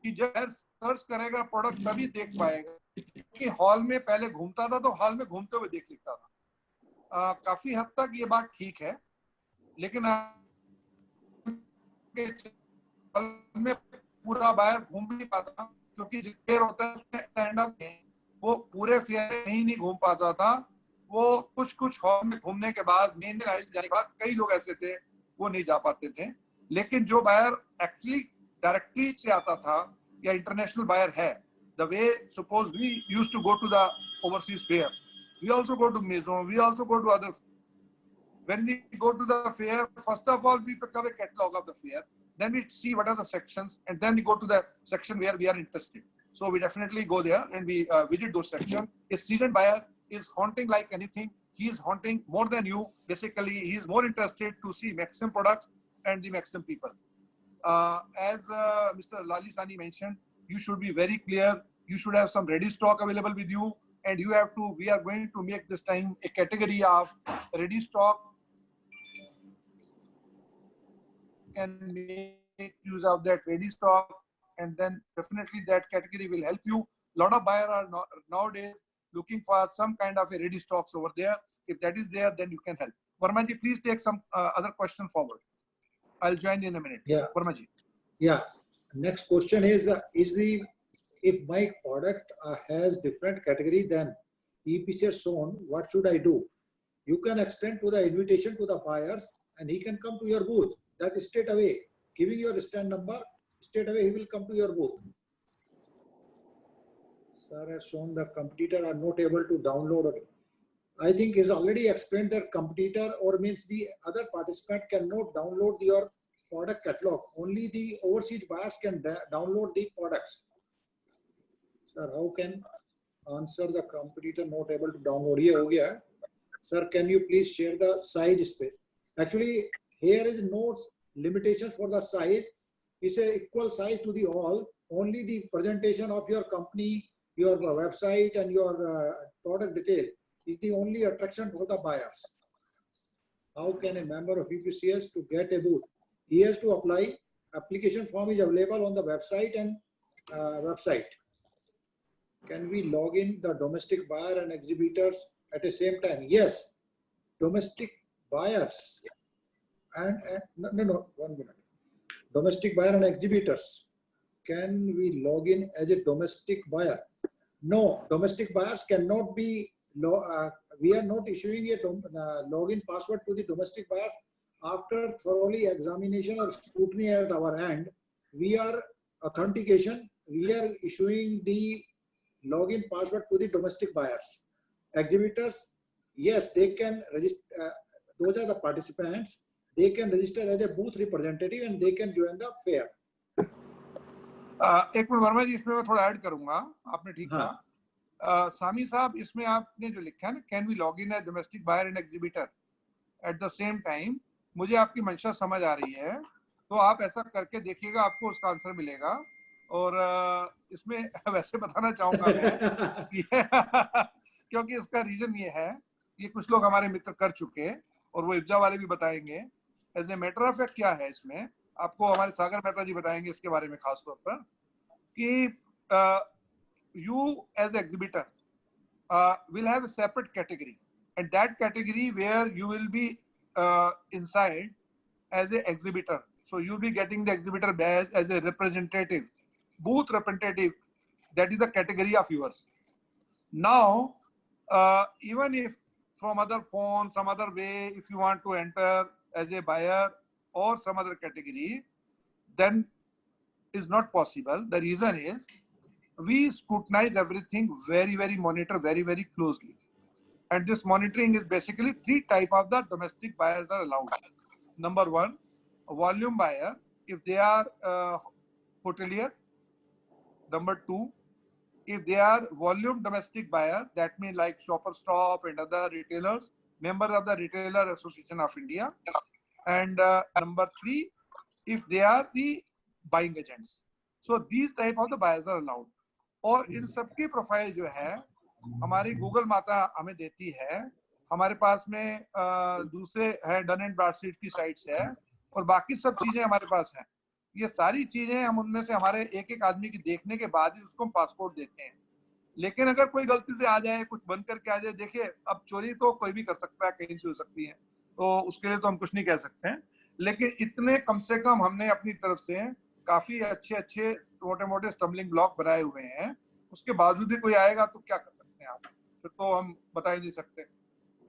कि जब सर्च करेगा प्रोडक्ट तभी देख पाएगा. कि हॉल में पहले घूमता था तो हॉल में घूमते हुए देख सकता था. काफी हद तक ये बात ठीक है, लेकिन में पूरा बायर घूम नहीं पाता क्योंकि जो फेयर होता है उसमें स्टैंड अप वो पूरे फेयर नहीं घूम पाता था. वो कुछ हॉल में घूमने के बाद मेन जाने के बाद कई लोग ऐसे थे वो नहीं जा पाते थे. लेकिन जो बायर एक्चुअली डायरेक्टली से आता था या इंटरनेशनल बायर है, the way suppose we used to go to the overseas fair, we also go to Maison, we also go to other. When we go to the fair, first of all we pick up a catalog of the fair, then we see what are the sections, and then we go to the section where we are interested. So we definitely go there and we visit those sections. A seasoned buyer is hunting like anything. He is hunting more than you. Basically, he is more interested to see maximum products and the maximum people. As Mr. Lali Sani mentioned, you should be very clear. You should have some ready stock available with you, and you have to. We are going to make this time a category of ready stock. Can make use of that ready stock, and then definitely that category will help you. A lot of buyers are nowadays looking for some kind of a ready stocks over there. If that is there, then you can help. Varmaji, please take some other question forward. I'll join in a minute. Yeah. Varmaji. Yeah. Next question is if my product has different category than EPCS shown, what should I do? You can extend to the invitation to the buyers and he can come to your booth. That is straight away. Giving your stand number, straight away he will come to your booth. Sir has shown the competitor are not able to download it. I think is already explained that competitor or means the other participant cannot download your product catalog. Only the overseas buyers can download the products. Sir, how can answer the competitor not able to download? Ye ho gaya. Sir, can you please share the size space? Actually, here is no limitation for the size. It's a equal size to the all. Only the presentation of your company, your website and your product detail is the only attraction for the buyers. How can a member of EPCS to get a booth? He has to apply. Application form is available on the website and website. Can we log in the domestic buyer and exhibitors at the same time? Yes, domestic buyers and no, 1 minute. Domestic buyer and exhibitors. Can we log in as a domestic buyer? No, domestic buyers cannot be. We are not issuing a login password to the domestic buyer. After thoroughly examination or scrutiny at our end, we are authentication. We are issuing the login password to the domestic buyers. Exhibitors, yes, they can register. Those are the participants. They can register as a booth representative and they can join the fair. एक minute Verma जी, इसमें मैं थोड़ा add करूंगा. आपने ठीक कहा. सामी साहब, इसमें आपने जो लिखा है ना, can we log in as domestic buyer and exhibitor at the same time, मुझे आपकी मंशा समझ आ रही है. तो आप ऐसा करके देखिएगा, आपको उसका आंसर मिलेगा. और इसमें वैसे बताना चाहूंगा मैं क्योंकि इसका रीजन ये है, ये कुछ लोग हमारे मित्र कर चुके और वो इब्जा वाले भी बताएंगे. As a matter of fact क्या है इसमें, आपको हमारे सागर मेहता जी बताएंगे इसके बारे में खास तौर पर, कि you as exhibitor will have a separate category, and that category where you will be inside as a exhibitor. So you'll be getting the exhibitor badge as a representative, booth representative. That is the category of yours. Now, even if from other phone, some other way, if you want to enter as a buyer or some other category, then is not possible. The reason is we scrutinize everything very, very monitor very, very closely. And this monitoring is basically 3 types of the domestic buyers are allowed. Number 1, a volume buyer, if they are hotelier. Number 2, if they are volume domestic buyer, that means like Shoppers Stop and other retailers, members of the Retailer Association of India. And number 3, if they are the buying agents. So these type of the buyers are allowed. और इन सबकी profile जो है हमारी Google माता हमें देती है. हमारे पास में दूसरे है डन एंड ब्रैडस्ट्रीट की साइट्स है और बाकी सब चीजें हमारे पास हैं. ये सारी चीजें हम उनमें से हमारे एक आदमी की देखने के बाद ही उसको हम पासपोर्ट देते हैं. लेकिन अगर कोई गलती से आ जाए, कुछ बंद करके आ जाए, देखिए अब चोरी तो कोई भी कर सकता है, कहीं से हो सकती है, तो उसके लिए तो हम कुछ नहीं कह सकते हैं. लेकिन इतने कम से कम हमने अपनी तरफ से काफी अच्छे मोटे स्टम्बलिंग ब्लॉक बनाए हुए हैं. उसके बावजूद भी कोई आएगा तो क्या कर सकते हैं आप, फिर तो हम बता ही नहीं सकते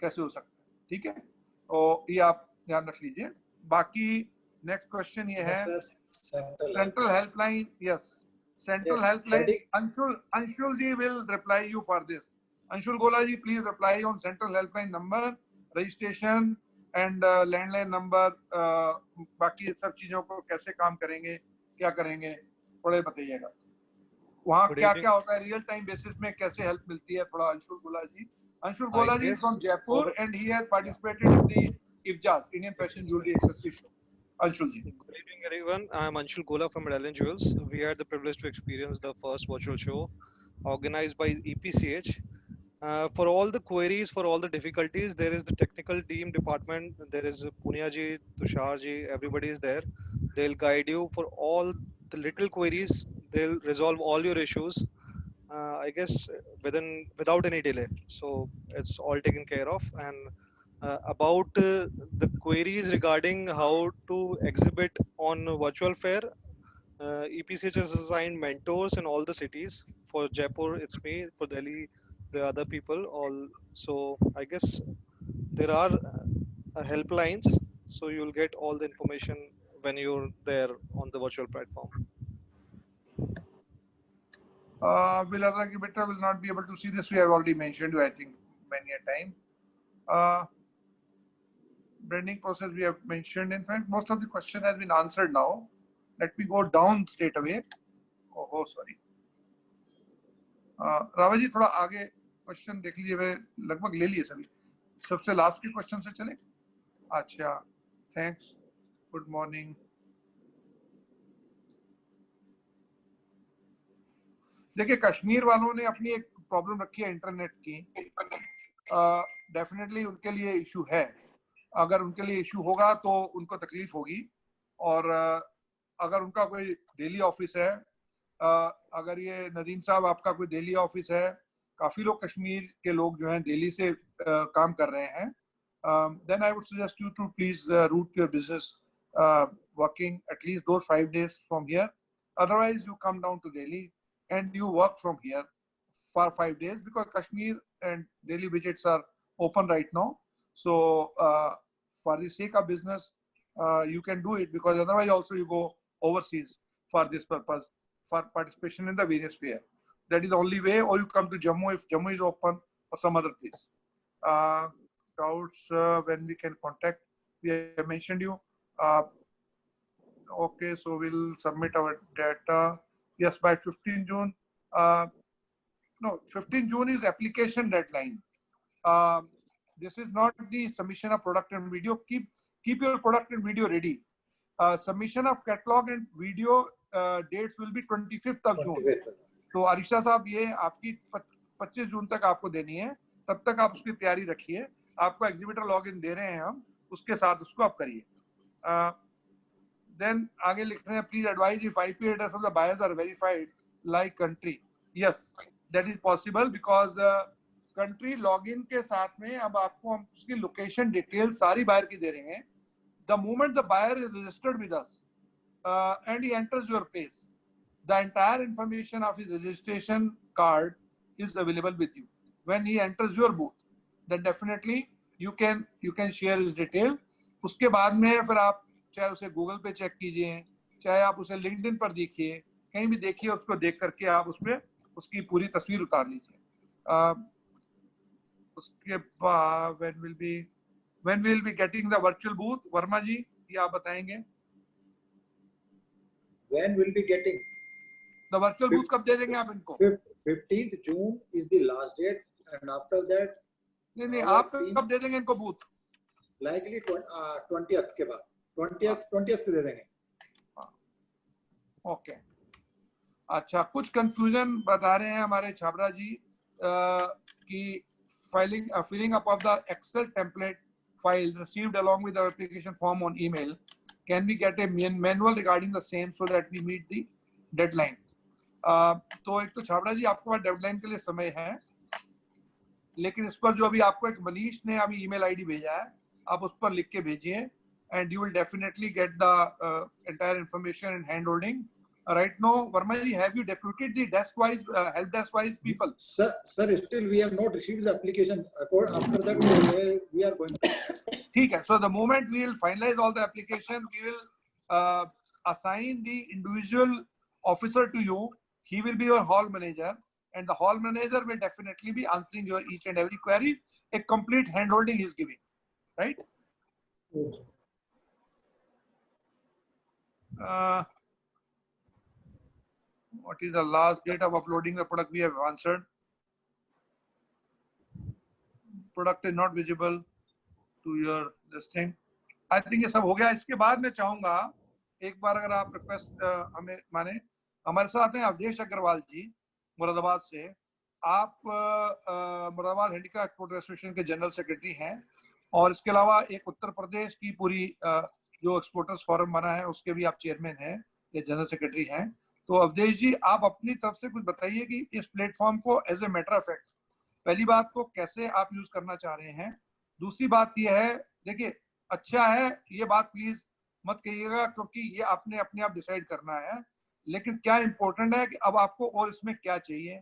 कैसे हो सकता है. ठीक है, तो ये आप ध्यान रख लीजिए. बाकी नेक्स्ट क्वेश्चन ये है central helpline. Yes, central helpline. Anshul ji will reply you for this. Anshul Gola ji, please reply on central helpline number, registration and landline number. बाकी सब चीजों को कैसे काम करेंगे, क्या करेंगे, थोड़ा बताइएगा. वहाँ क्या क्या होता है, रियल टाइम बेसिस में कैसे हेल्प मिलती है, थोड़ा अंशुल गोला जी. अंशुल गोला जी is from Jaipur and he has participated in the IFJAS, Indian Fashion Jewelry Accessory Show. Anshul ji. Good evening everyone. I am Anshul Gola from Medallion Jewels. We had the privilege to experience the first virtual show organized by EPCH. For all the queries, for all the difficulties, there is the technical team department. There is Punya ji, Tushar ji, everybody is there. They'll guide you for all the little queries. They'll resolve all your issues, I guess, without any delay. So it's all taken care of. And about the queries regarding how to exhibit on virtual fair, EPCH has assigned mentors in all the cities. For Jaipur, it's me. For Delhi, there are other people. All so I guess there are helplines, so you'll get all the information when you're there on the virtual platform. Will Azra Gibetta will not be able to see this. We have already mentioned you, I think, many a time. Branding process we have mentioned. In fact, most of the question has been answered now. Let me go down straight away. Oh, sorry. Rawat ji थोड़ा आगे question देख लीजिए, मैं लगभग ले लिए सभी. सबसे लास्ट के क्वेश्चन से चले. अच्छा, थैंक्स, गुड मॉर्निंग. देखिए, कश्मीर वालों ने अपनी एक प्रॉब्लम रखी है इंटरनेट की. डेफिनेटली उनके लिए इशू है. अगर उनके लिए इशू होगा तो उनको तकलीफ होगी. और अगर उनका कोई दिल्ली ऑफिस है, अगर ये नदीम साहब आपका कोई दिल्ली ऑफिस है, काफी लोग कश्मीर के लोग जो हैं दिल्ली से काम कर रहे हैं, then I would suggest you to please route your business working at least those 5 days from here. Otherwise, you come down to Delhi and you work from here for 5 days, because Kashmir and Delhi widgets are open right now. So for the sake of business, you can do it, because otherwise also you go overseas for this purpose, for participation in the various fair. That is the only way. Or you come to Jammu if Jammu is open, or some other place. Doubts when we can contact. We have mentioned you. Okay, so we'll submit our data. Yes, by 15 June. No, 15 June is application deadline. This is not the submission of product and video. Keep your product and video ready. Submission of catalog and video dates will be 25th of June. तो अरिशा साहब, ये आपकी 25 जून तक आपको देनी है. तब तक आप उसकी तैयारी रखिए. आपको एग्जीबिटर लॉगिन दे रहे हैं हम, उसके साथ उसको आप करिए. देन आगे लिख रहे हैं, please advise if IP address of the buyers are verified like country. Yes, that is possible, because country login के साथ में अब आपको हम उसकी लोकेशन डिटेल सारी बायर की दे रहे हैं. The moment the buyer is registered with us and he enters your place, the entire information of his registration card is available with you. When he enters your booth, then definitely you can share his detail. उसके बाद में फिर आप चाहे उसे Google पे check कीजिए, चाहे आप उसे लिंक्डइन पर देखिए, कहीं भी देखिए, उसको देख करके आप उसमें उसकी पूरी तस्वीर उतार लीजिए. उसके बाद when will be getting the virtual booth, Verma जी ये आप बताएंगे. When will be getting the virtual booth? कब दे देंगे आप इनको? 15th June is the last date, and after that नहीं आप कब दे देंगे इनको बूथ? Likely 20th के बाद 20th को दे देंगे. ओके, अच्छा. कुछ कंफ्यूजन बता रहे हैं हमारे छाबरा जी कि filling up of the Excel template file received along with our application form on email. Can we get a manual regarding the same so that we meet the deadline? तो एक तो छाबड़ा जी आपके पास डेडलाइन के लिए समय है, लेकिन इस पर जो अभी आपको एक मनीष ने अभी ईमेल आईडी भेजा है, आप उस पर लिख के भेजिए, and you will definitely get the entire information and hand holding. Right now, Verma ji, have you deputed the desk-wise, help desk-wise people? Sir, still we have not received the application. After that, we are going to. ठीक है. So the moment we will finalize all the application, we will assign the individual officer to you. He will be your hall manager, and the hall manager will definitely be answering your each and every query. A complete hand-holding is giving, right? What is the last date of uploading the product? We have answered. Product is not visible to your this thing. I think ये सब हो गया. इसके बाद मैं चाहूंगा एक बार अगर आप रिक्वेस्ट हमें माने, हमारे साथ हैं अवधेश अग्रवाल जी मुरादाबाद से. आप मुरादाबाद हैंडीक्राफ्ट एक्सपोर्ट एसोसिएशन के जनरल सेक्रेटरी हैं, और इसके अलावा एक उत्तर प्रदेश की पूरी जो एक्सपोर्टर्स फोरम बना है उसके भी आप चेयरमैन हैं या जनरल सेक्रेटरी हैं. तो अवधेश जी, आप अपनी तरफ से कुछ बताइए कि इस प्लेटफॉर्म को as a matter of fact, पहली बात को कैसे आप यूज करना चाह रहे हैं. दूसरी बात यह है, देखिए अच्छा है, ये बात प्लीज मत कहिएगा क्योंकि ये आपने अपने आप डिसाइड करना है. लेकिन क्या इम्पोर्टेंट है कि अब आपको और इसमें क्या चाहिए,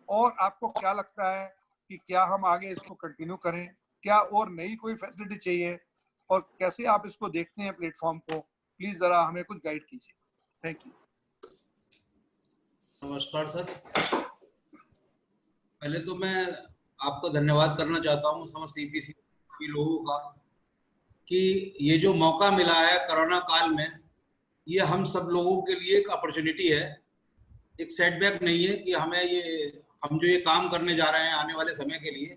और आपको क्या लगता है कि क्या हम आगे इसको कंटिन्यू करें, क्या और नई कोई फैसिलिटी चाहिए, और कैसे आप इसको देखते हैं प्लेटफॉर्म को, प्लीज जरा हमें कुछ गाइड कीजिए। Thank you. नमस्कार सर, पहले तो मैं आपको धन्यवाद करना चाहता हूँ समस्त ईपीसी लोगों का कि ये जो मौका मिला है कोरोना काल में, ये हम सब लोगों के लिए एक अपॉर्चुनिटी है, एक सेटबैक नहीं है कि हम जो ये काम करने जा रहे हैं आने वाले समय के लिए।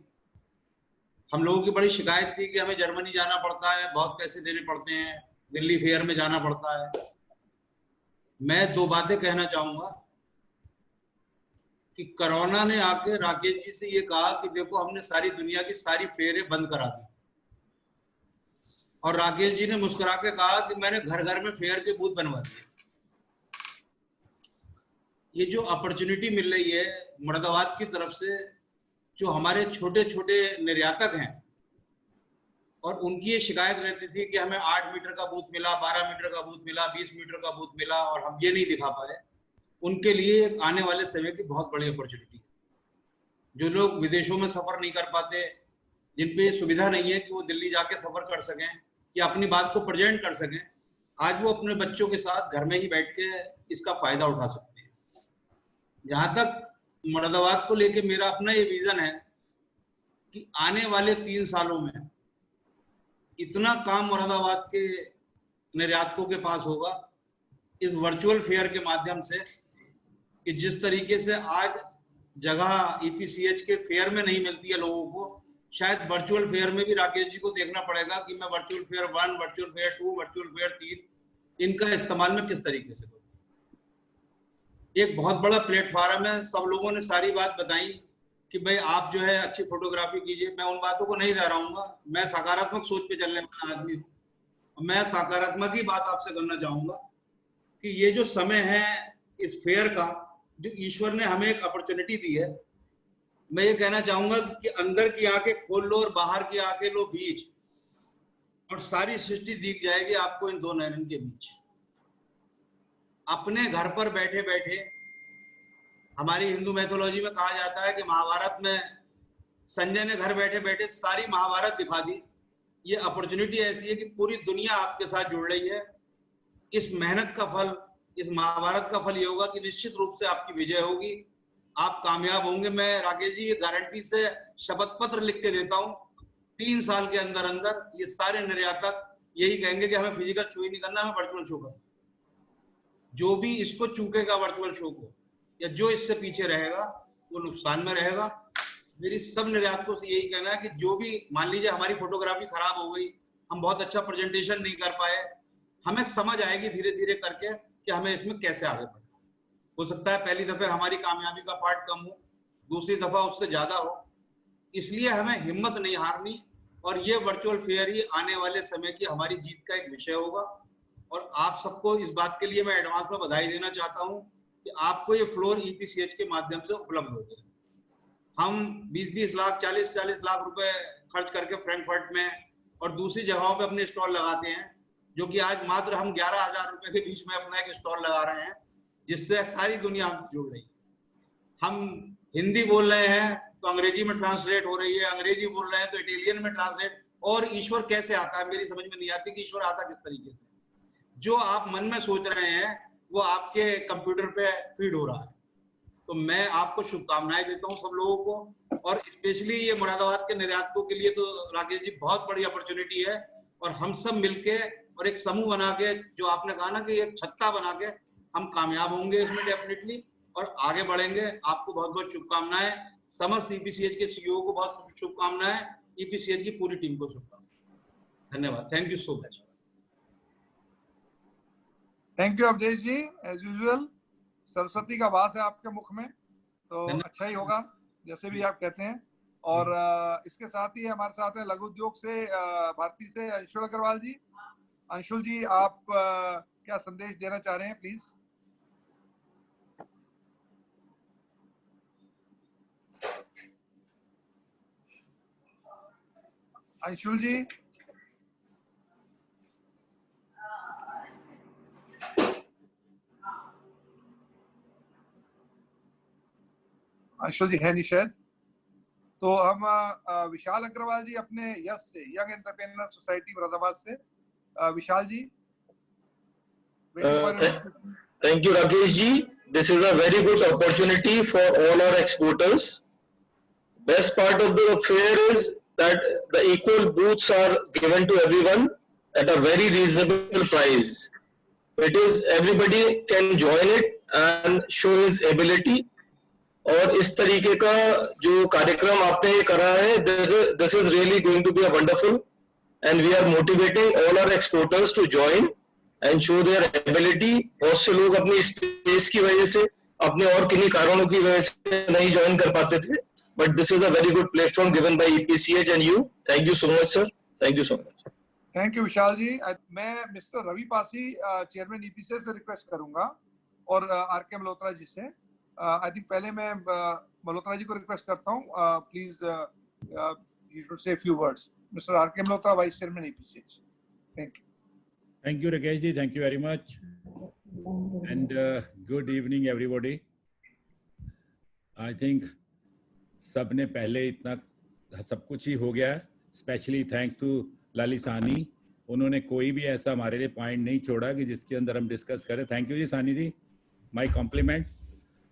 हम लोगों की बड़ी शिकायत थी कि हमें जर्मनी जाना पड़ता है, बहुत पैसे देने पड़ते हैं, दिल्ली फेयर में जाना पड़ता है। मैं दो बातें कहना चाहूंगा कि कोरोना ने आके राकेश जी से ये कहा कि देखो हमने सारी दुनिया की सारी फेयरें बंद करा दी, और राकेश जी ने मुस्कुरा के कहा कि मैंने घर घर में फेयर के बूथ बनवा दिए। ये जो अपॉर्चुनिटी मिल रही है मुरादाबाद की तरफ से, जो हमारे छोटे छोटे निर्यातक हैं और उनकी ये शिकायत रहती थी कि हमें 8 मीटर का बूथ मिला, 12 मीटर का बूथ मिला, 20 मीटर का बूथ मिला और हम ये नहीं दिखा पाए, उनके लिए एक आने वाले समय की बहुत बड़ी अपॉर्चुनिटी है। जो लोग विदेशों में सफर नहीं कर पाते, जिन पे ये सुविधा नहीं है कि वो दिल्ली जाके सफर कर सकें या अपनी बात को प्रेजेंट कर सकें, आज वो अपने बच्चों के साथ घर में ही बैठ के इसका फायदा उठा सकते हैं। जहां तक मुरादाबाद को लेके मेरा अपना ये विजन है कि आने वाले 3 सालों में इतना काम मुरादाबाद के निर्यातकों के पास होगा इस वर्चुअल फेयर के माध्यम से, कि जिस तरीके से आज जगह ईपीसीएच के फेयर में नहीं मिलती है लोगों को, शायद वर्चुअल फेयर में भी राकेश जी को देखना पड़ेगा कि मैं virtual fair 1, virtual fair 2, virtual fair 3 इनका इस्तेमाल में किस तरीके से करूं। एक बहुत बड़ा प्लेटफॉर्म है, सब लोगों ने सारी बात बताई कि भाई आप जो है अच्छी फोटोग्राफी कीजिए। मैं उन बातों को नहीं दोहराऊंगा, मैं सकारात्मक सोच पे चलने वाला आदमी हूँ। मैं सकारात्मक ही बात आपसे करना चाहूंगा कि ये जो समय है इस फेयर का, जो ईश्वर ने हमें एक अपॉर्चुनिटी दी है, मैं ये कहना चाहूंगा कि अंदर की आंखें खोल लो और बाहर की आंखें लो बीच, और सारी सृष्टि दिख जाएगी आपको इन दो नयनों के बीच। अपने घर पर बैठे बैठे, हमारी हिंदू मैथोलॉजी में कहा जाता है कि महाभारत में संजय ने घर बैठे बैठे सारी महाभारत दिखा दी। ये अपॉर्चुनिटी ऐसी है कि पूरी दुनिया आपके साथ जुड़ रही है। इस मेहनत का फल, इस महाभारत का फल ये होगा कि निश्चित रूप से आपकी विजय होगी, आप कामयाब होंगे। मैं राकेश जी ये गारंटी से शपथ पत्र लिख के देता हूँ, 3 साल के अंदर अंदर ये सारे निर्यातक यही कहेंगे कि हमें फिजिकल शो ही नहीं करना, हमें वर्चुअल शो करना। जो भी इसको चूकेगा वर्चुअल शो को, या जो इससे पीछे रहेगा, वो नुकसान में रहेगा। मेरी सब निर्यातकों से यही कहना है कि जो भी, मान लीजिए हमारी फोटोग्राफी खराब हो गई, हम बहुत अच्छा प्रेजेंटेशन नहीं कर पाए, हमें समझ आएगी धीरे धीरे करके कि हमें इसमें कैसे आगे बढ़ना। हो सकता है पहली दफे हमारी कामयाबी का पार्ट कम हो, दूसरी दफा उससे ज्यादा हो, इसलिए हमें हिम्मत नहीं हारनी। और ये वर्चुअल फेयर ही आने वाले समय की हमारी जीत का एक विषय होगा। और आप सबको इस बात के लिए मैं एडवांस में बधाई देना चाहता हूं कि आपको ये फ्लोर ईपीसीएच के माध्यम से उपलब्ध हो गया। हम 20-20 लाख, 40-40 लाख रुपए खर्च करके फ्रैंकफर्ट में और दूसरी जगहों पे अपने स्टॉल लगाते हैं, जो कि आज मात्र हम 11,000 रुपए के बीच में अपना एक स्टॉल लगा रहे हैं, जिससे सारी दुनिया हमसे जुड़ रही है। हम हिंदी बोल रहे हैं तो अंग्रेजी में ट्रांसलेट हो रही है, अंग्रेजी बोल रहे हैं तो इटालियन में ट्रांसलेट। और ईश्वर कैसे आता है, मेरी समझ में नहीं आती कि ईश्वर आता किस तरीके से। जो आप मन में सोच रहे हैं वो आपके कंप्यूटर पे फीड हो रहा है। तो मैं आपको शुभकामनाएं देता हूं सब लोगों को, और स्पेशली ये मुरादाबाद के निर्यातकों के लिए तो राकेश जी बहुत बड़ी अपॉर्चुनिटी है। और हम सब मिलके और एक समूह बना के, जो आपने कहा ना कि एक छत्ता बना के, हम कामयाब होंगे इसमें डेफिनेटली और आगे बढ़ेंगे। आपको बहुत बहुत शुभकामनाएं, समस्त ईपीसीएच के सीईओ को बहुत शुभकामनाएं, ईपीसीएच की पूरी टीम को शुभकामनाएं। धन्यवाद, thank you so much. Thank you Avdhesh ji. As usual Saraswati का वास है आपके मुख में, तो अच्छा ही होगा जैसे भी आप कहते हैं। और इसके साथ ही हमारे साथ है लघु उद्योग से भारती से अंशुल अग्रवाल जी। अंशुल जी, आप क्या संदेश देना चाह रहे हैं, प्लीज। अंशुल जी। अंशुल जी है नहीं शायद, तो हम विशाल अग्रवाल जी अपने यस से, यंग एंटरप्रेन्योर सोसाइटी मुरादाबाद से, विशाल जी। Thank you, Rakesh ji. This is a very good opportunity for all our exporters. Best part of the fair is that the equal booths are given to everyone at a very reasonable price. It is everybody can join it and show his ability. और इस तरीके का जो कार्यक्रम आपने ये करा है, this is really going to be a wonderful, and we are motivating all our exporters to join and show their ability. बहुत से लोग अपनी स्पेस की वजह से, अपने और किन्हीं कारणों की वजह से नहीं ज्वाइन कर पाते थे, but this is a very good platform given by EPCH and you. Thank you so much, sir. Thank you so much. Thank you Vishal ji. मैं mister Ravi Pasi chairman EPCH से रिक्वेस्ट करूंगा और आर के मल्होत्रा जी से। आई थिंक पहले मैं मल्होत्रा जी को request करता हूँ, please you should say few words. Mister R K Malhotra, vice chairman EPCH. Thank you. Thank you, Rakesh ji. Thank you very much. And good evening, everybody. I think सबने पहले इतना सब कुछ ही हो गया, स्पेशली थैंक्स टू लाली सानी। उन्होंने कोई भी ऐसा हमारे लिए पॉइंट नहीं छोड़ा कि जिसके अंदर हम डिस्कस करें। थैंक यू जी सानी जी, माय कॉम्प्लीमेंट्स।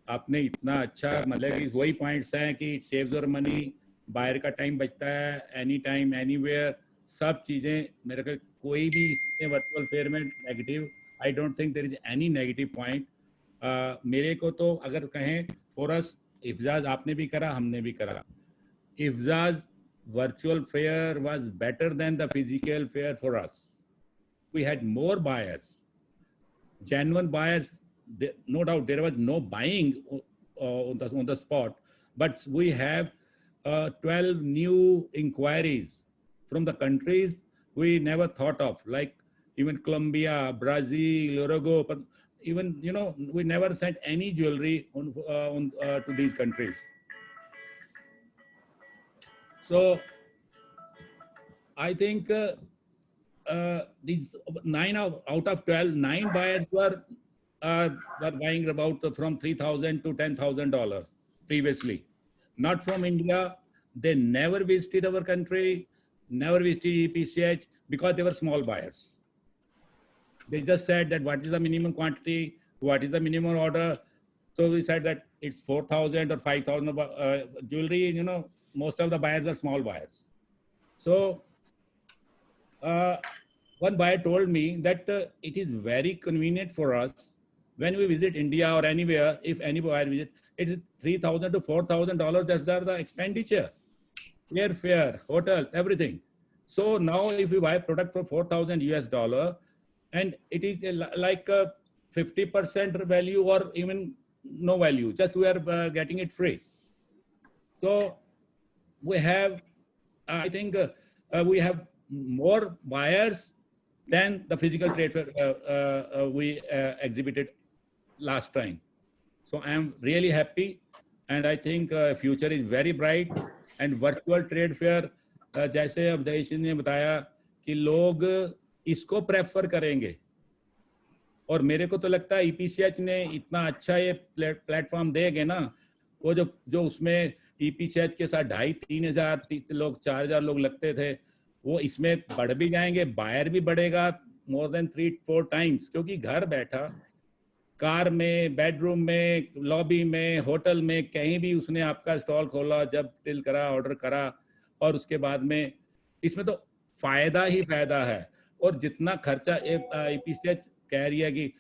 आपने इतना अच्छा, मतलब कि वही पॉइंट्स हैं कि इट सेव्स योर मनी, बाहर का टाइम बचता है, एनी टाइम एनीवेयर, सब चीज़ें। मेरे को कोई भी इसमें वर्चुअल फेयर में negative, I don't think there is any negative point. मेरे को तो अगर कहें फॉर अस, इफ्जाज आपने भी करा, हमने भी करा, इफ्जाज virtual fair was better than the physical fair for us. We had more buyers, genuine buyers. No doubt there was no buying on the spot, but we have 12 new inquiries from the countries we never thought of, like even Colombia, Brazil, Uruguay. But even, you know, we never sent any jewelry to these countries. So I think these 9 out of 12, 9 buyers were buying about from $3,000 to $10,000 previously. Not from India. They never visited our country, never visited EPCH because they were small buyers. They just said that what is the minimum quantity, what is the minimum order. So we said that it's 4,000 or 5,000 jewelry. You know, most of the buyers are small buyers. So one buyer told me that it is very convenient for us when we visit India or anywhere. If any buyer visit, it is $3,000 to $4,000. That's the expenditure, airfare, hotel, everything. So now if we buy a product for $4,000 and it is like 50% value or even no value, just we are getting it free. So we have, I think we have more buyers than the physical trade fair we exhibited last time. So I am really happy, and I think future is very bright. And virtual trade fair, जैसे अवधेश ने बताया कि लोग इसको prefer करेंगे, और मेरे को तो लगता है EPCH ने इतना अच्छा ये प्लेटफॉर्म देंगे ना, वो जो उसमें EPCH के साथ 2,500 3,000 लोग 4,000 लोग लगते थे, वो इसमें बढ़ भी जाएंगे, बायर भी बढ़ेगा more than 3-4 times, क्योंकि घर बैठा कार में, बेडरूम में, लॉबी में, होटल में, कहीं भी उसने आपका स्टॉल खोला, जब टिल करा, ऑर्डर करा, और उसके बाद में इसमें तो फायदा ही फायदा है। और जितना खर्चा EPCH कह रही है कि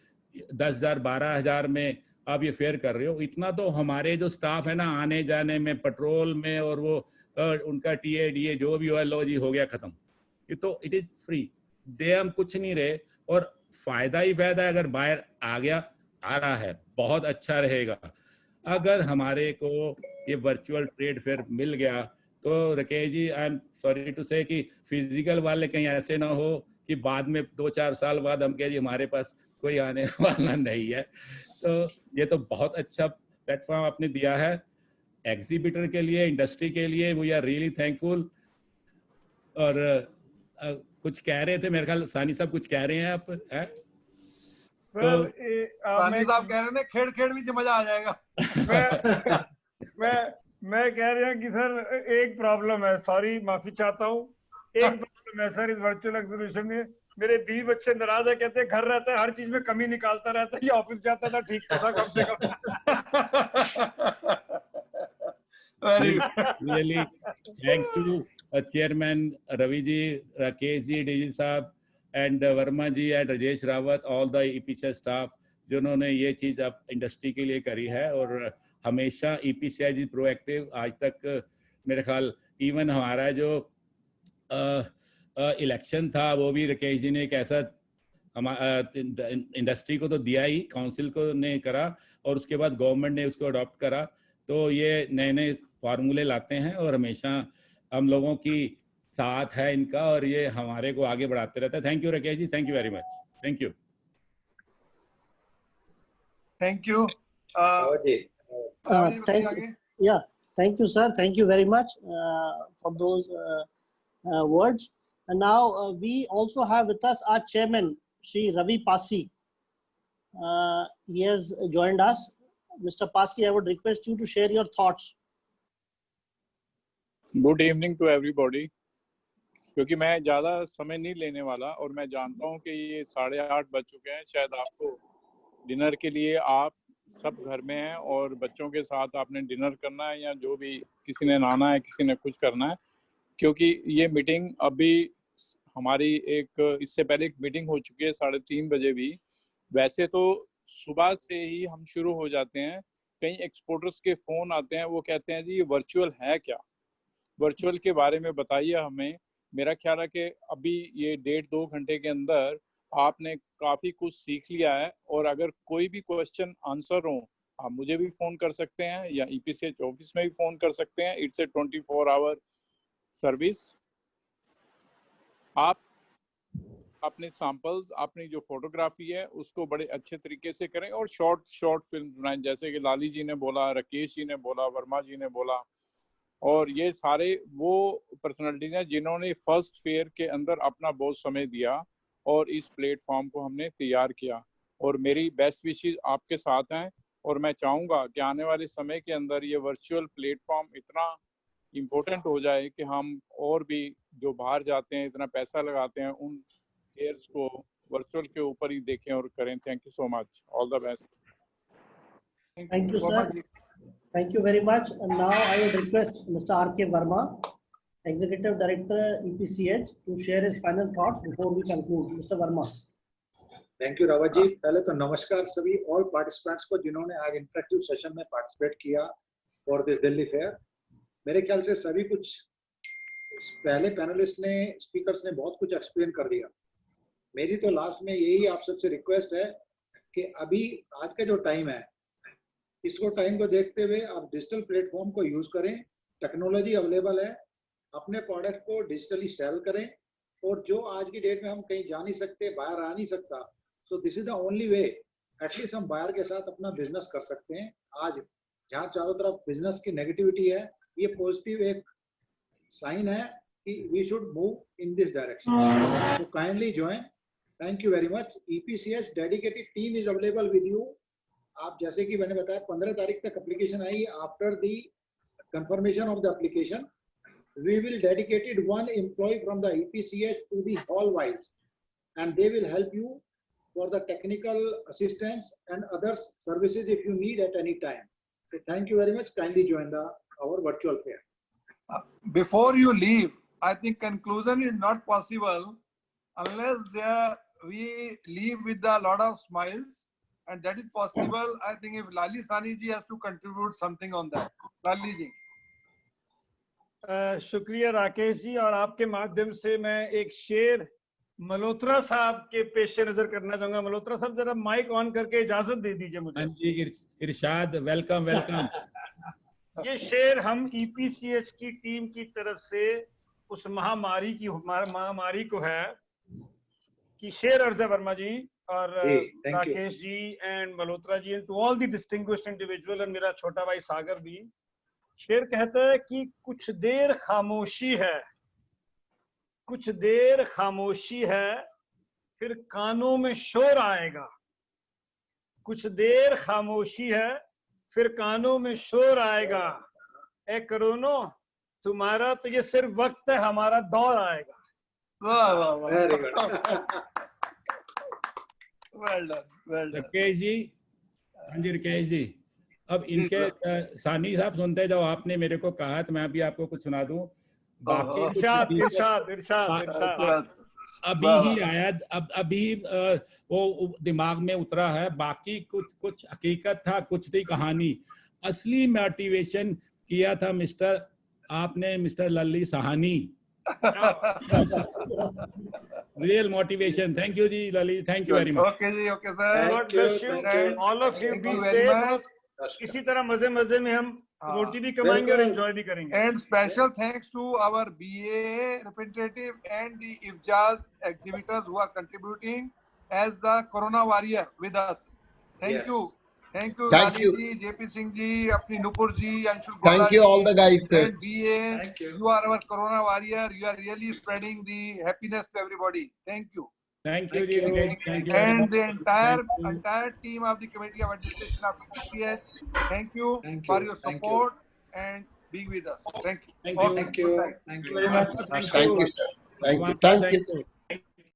10,000 12,000 में आप ये फेयर कर रहे हो, इतना तो हमारे जो स्टाफ है ना, आने जाने में, पेट्रोल में, और वो उनका TA जो भी हो, लो जी हो गया खत्म। ये तो इट इज फ्री, दे हम कुछ नहीं रहे, और फायदा ही फायदा है। अगर बायर आ गया, आ रहा है, बहुत अच्छा रहेगा। अगर हमारे को ये वर्चुअल ट्रेड फेयर मिल गया तो Rakesh ji, I am sorry to से कि फिजिकल वाले कहीं ऐसे ना हो कि बाद में 2-4 साल बाद हम कह जी हमारे पास कोई आने वाला नहीं है। तो ये तो बहुत अच्छा प्लेटफॉर्म आपने दिया है एग्जीबिटर के लिए, इंडस्ट्री के लिए। We are really thankful. और कुछ कह रहे थे मेरे ख्याल, सानी साहब कुछ कह रहे हैं आप? है तो सानी साहब कह रहे हैं खेड़ में मजा आ जाएगा। मैं कह रहा हूँ कि सर एक प्रॉब्लम है, सॉरी माफी चाहता हूँ, एक प्रॉब्लम है सर इस वर्चुअल एग्जीबिशन में। मेरे 20 बच्चे नाराज है, कहते हैं घर रहता है हर चीज में कमी निकालता रहता है, ये ऑफिस जाता था ठीक तो था कम से कम। Really, thanks to Chairman Ravi ji, Rakesh ji, DG साहब and Verma ji and Rajesh Rawat, all the EPCI staff जिन्होंने ये चीज अब इंडस्ट्री के लिए करी है। और हमेशा EPCI जी प्रोएक्टिव, आज तक मेरे ख्याल इवन हमारा जो इलेक्शन था वो भी राकेश जी ने एक ऐसा इंडस्ट्री को तो दिया ही, काउंसिल को ने करा और उसके बाद गवर्नमेंट ने उसको अडॉप्ट करा। तो ये नए नए फार्मूले लाते हैं और हमेशा हम लोगों की साथ है इनका और ये हमारे को आगे बढ़ाते रहता है। Thank you Rakesh ji, thank you very much, thank you. Thank you. Thank you, sir. Thank you very much for those words. And now we also have with us our chairman, Shri Ravi Pasi. He has joined us. Mr. Pasi, I would request you to share your thoughts. Good evening to everybody. क्योंकि मैं ज़्यादा समय नहीं लेने वाला और मैं जानता हूँ कि ये 8:30 बज चुके हैं, शायद आपको डिनर के लिए आप सब घर में हैं और बच्चों के साथ आपने डिनर करना है या जो भी, किसी ने नहाना है, किसी ने कुछ करना है। क्योंकि ये मीटिंग अभी हमारी इससे पहले एक मीटिंग हो चुकी है 3:30 बजे भी। वैसे तो सुबह से ही हम शुरू हो जाते हैं, कई एक्सपोर्टर्स के फ़ोन आते हैं, वो कहते हैं जी ये वर्चुअल है क्या, वर्चुअल के बारे में बताइए हमें। मेरा ख्याल है कि अभी ये 1.5-2 घंटे के अंदर आपने काफ़ी कुछ सीख लिया है और अगर कोई भी क्वेश्चन आंसर हो आप मुझे भी फ़ोन कर सकते हैं या EPCH ऑफिस में भी फ़ोन कर सकते हैं। It's a 24 hour service. आप अपने सैंपल्स, अपनी जो फोटोग्राफी है उसको बड़े अच्छे तरीके से करें और शॉर्ट फिल्म बनाएं, जैसे कि लाली जी ने बोला, राकेश जी ने बोला, वर्मा जी ने बोला। और ये सारे वो पर्सनालिटीज हैं जिन्होंने फर्स्ट फेयर के अंदर अपना बहुत समय दिया और इस प्लेटफॉर्म को हमने तैयार किया। और मेरी बेस्ट विशेस आपके साथ हैं और मैं चाहूँगा कि आने वाले समय के अंदर ये वर्चुअल प्लेटफॉर्म इतना इम्पोर्टेंट हो जाए कि हम और भी जो बाहर जाते हैं, इतना पैसा लगाते हैं, उन फेयर्स को वर्चुअल के ऊपर ही देखें और करें। Thank you so much, all the best. Thank you, sir. Thank you very much. And now I would request Mr. R.K. Verma, Executive Director, EPCH, to share his final thoughts before we conclude. Mr. Verma. Thank you Rawat ji. पहले तो नमस्कार सभी all participants को जिन्होंने आज interactive session में participate किया for this Delhi fair. मेरे ख्याल से सभी कुछ पहले पैनलिस्ट ने, स्पीकर्स ने बहुत कुछ एक्सप्लेन कर दिया। मेरी तो लास्ट में यही आप सबसे रिक्वेस्ट है कि अभी आज का जो टाइम है, इसको टाइम को देखते हुए आप डिजिटल प्लेटफॉर्म को यूज करें। टेक्नोलॉजी अवेलेबल है, अपने प्रोडक्ट को डिजिटली सेल करें। और जो आज की डेट में हम कहीं जा नहीं सकते, बाहर आ नहीं सकता, so this is the only way, at least हम बाहर के साथ अपना बिजनेस कर सकते हैं। आज जहाँ चारों तरफ बिजनेस की नेगेटिविटी है, ये पॉजिटिव एक साइन है कि we should move in this direction. So kindly join. Thank you very much. EPCS dedicated team is available with you. आप जैसे कि मैंने बताया 15 तारीख तक एप्लीकेशन आई। After the confirmation of the application we will dedicated one employee from the EPCH to the hall wise, and they will help you for the technical assistance and other services if you need at any time. So thank you very much. Kindly join our virtual fair. Before you leave, I think conclusion is not possible unless we leave with a lot of smiles, and that is possible. I think if Lali Sani ji has to contribute something on that. Lali ji. शुक्रिया राकेश जी। और आपके माध्यम से मैं एक शेर मल्होत्रा साहब के पेश नजर करना चाहूंगा। मल्होत्रा साहब जरा माइक ऑन करके इजाजत दे दीजिए मुझे। हाँ जी, इरशाद, वेलकम वेलकम। ये शेर हम EPCH की टीम की तरफ से उस महामारी को है कि शेर अर्ज है वर्मा जी और Rakesh ji and Malhotra ji, and to all the distinguished individual, और मेरा छोटा भाई सागर भी। शेर कहता है कि कुछ देर खामोशी है, कुछ देर खामोशी है, फिर कानों में शोर आएगा। कुछ देर खामोशी है, फिर कानों में शोर आएगा। ए करोनो, तुम्हारा तो ये सिर्फ वक्त है, हमारा दौर आएगा। वाह वाह वाह, Very good. well done, well done. Rakesh ji, हाँ जी राकेश जी, अब इनके सानी साहब सुनते जाओ, आपने मेरे को कहा तो मैं भी आपको कुछ सुना दूं। बाकी इरशाद इरशाद इरशाद इरशाद। अभी ही आया, अब अभी वो दिमाग में उतरा है। बाकी कुछ हकीकत था, कुछ थी कहानी। असली मोटिवेशन किया था आपने mister Lalli Sahni. Real motivation. Thank you ji Lalli, thank you very much. Okay जी, okay sir, god bless you all of you, be safe. इसी तरह मजे मजे में हम रोटी भी कमाएंगे और एंजॉय भी करेंगे। And special thanks to our BA representative and the IFJAS exhibitors who are contributing as the Corona warrior with us. Thank you. Thank you, Thank Rani you. ji, JP Singh ji, Apni Nupur ji, Anshul Thank Gola you ji, all the guys, and sirs. BA. Thank you. You are our Corona warrior. You are really spreading the happiness to everybody. Thank you. Thank you ji, thank you. And the Thank you. entire team of the Committee of Administration of PCH, thank you Thank for you. your Thank you. support and being with us. Thank you. Thank you. Okay, Thank you. good night. Thank you Very very much. much. Thank you, sir. Thank you.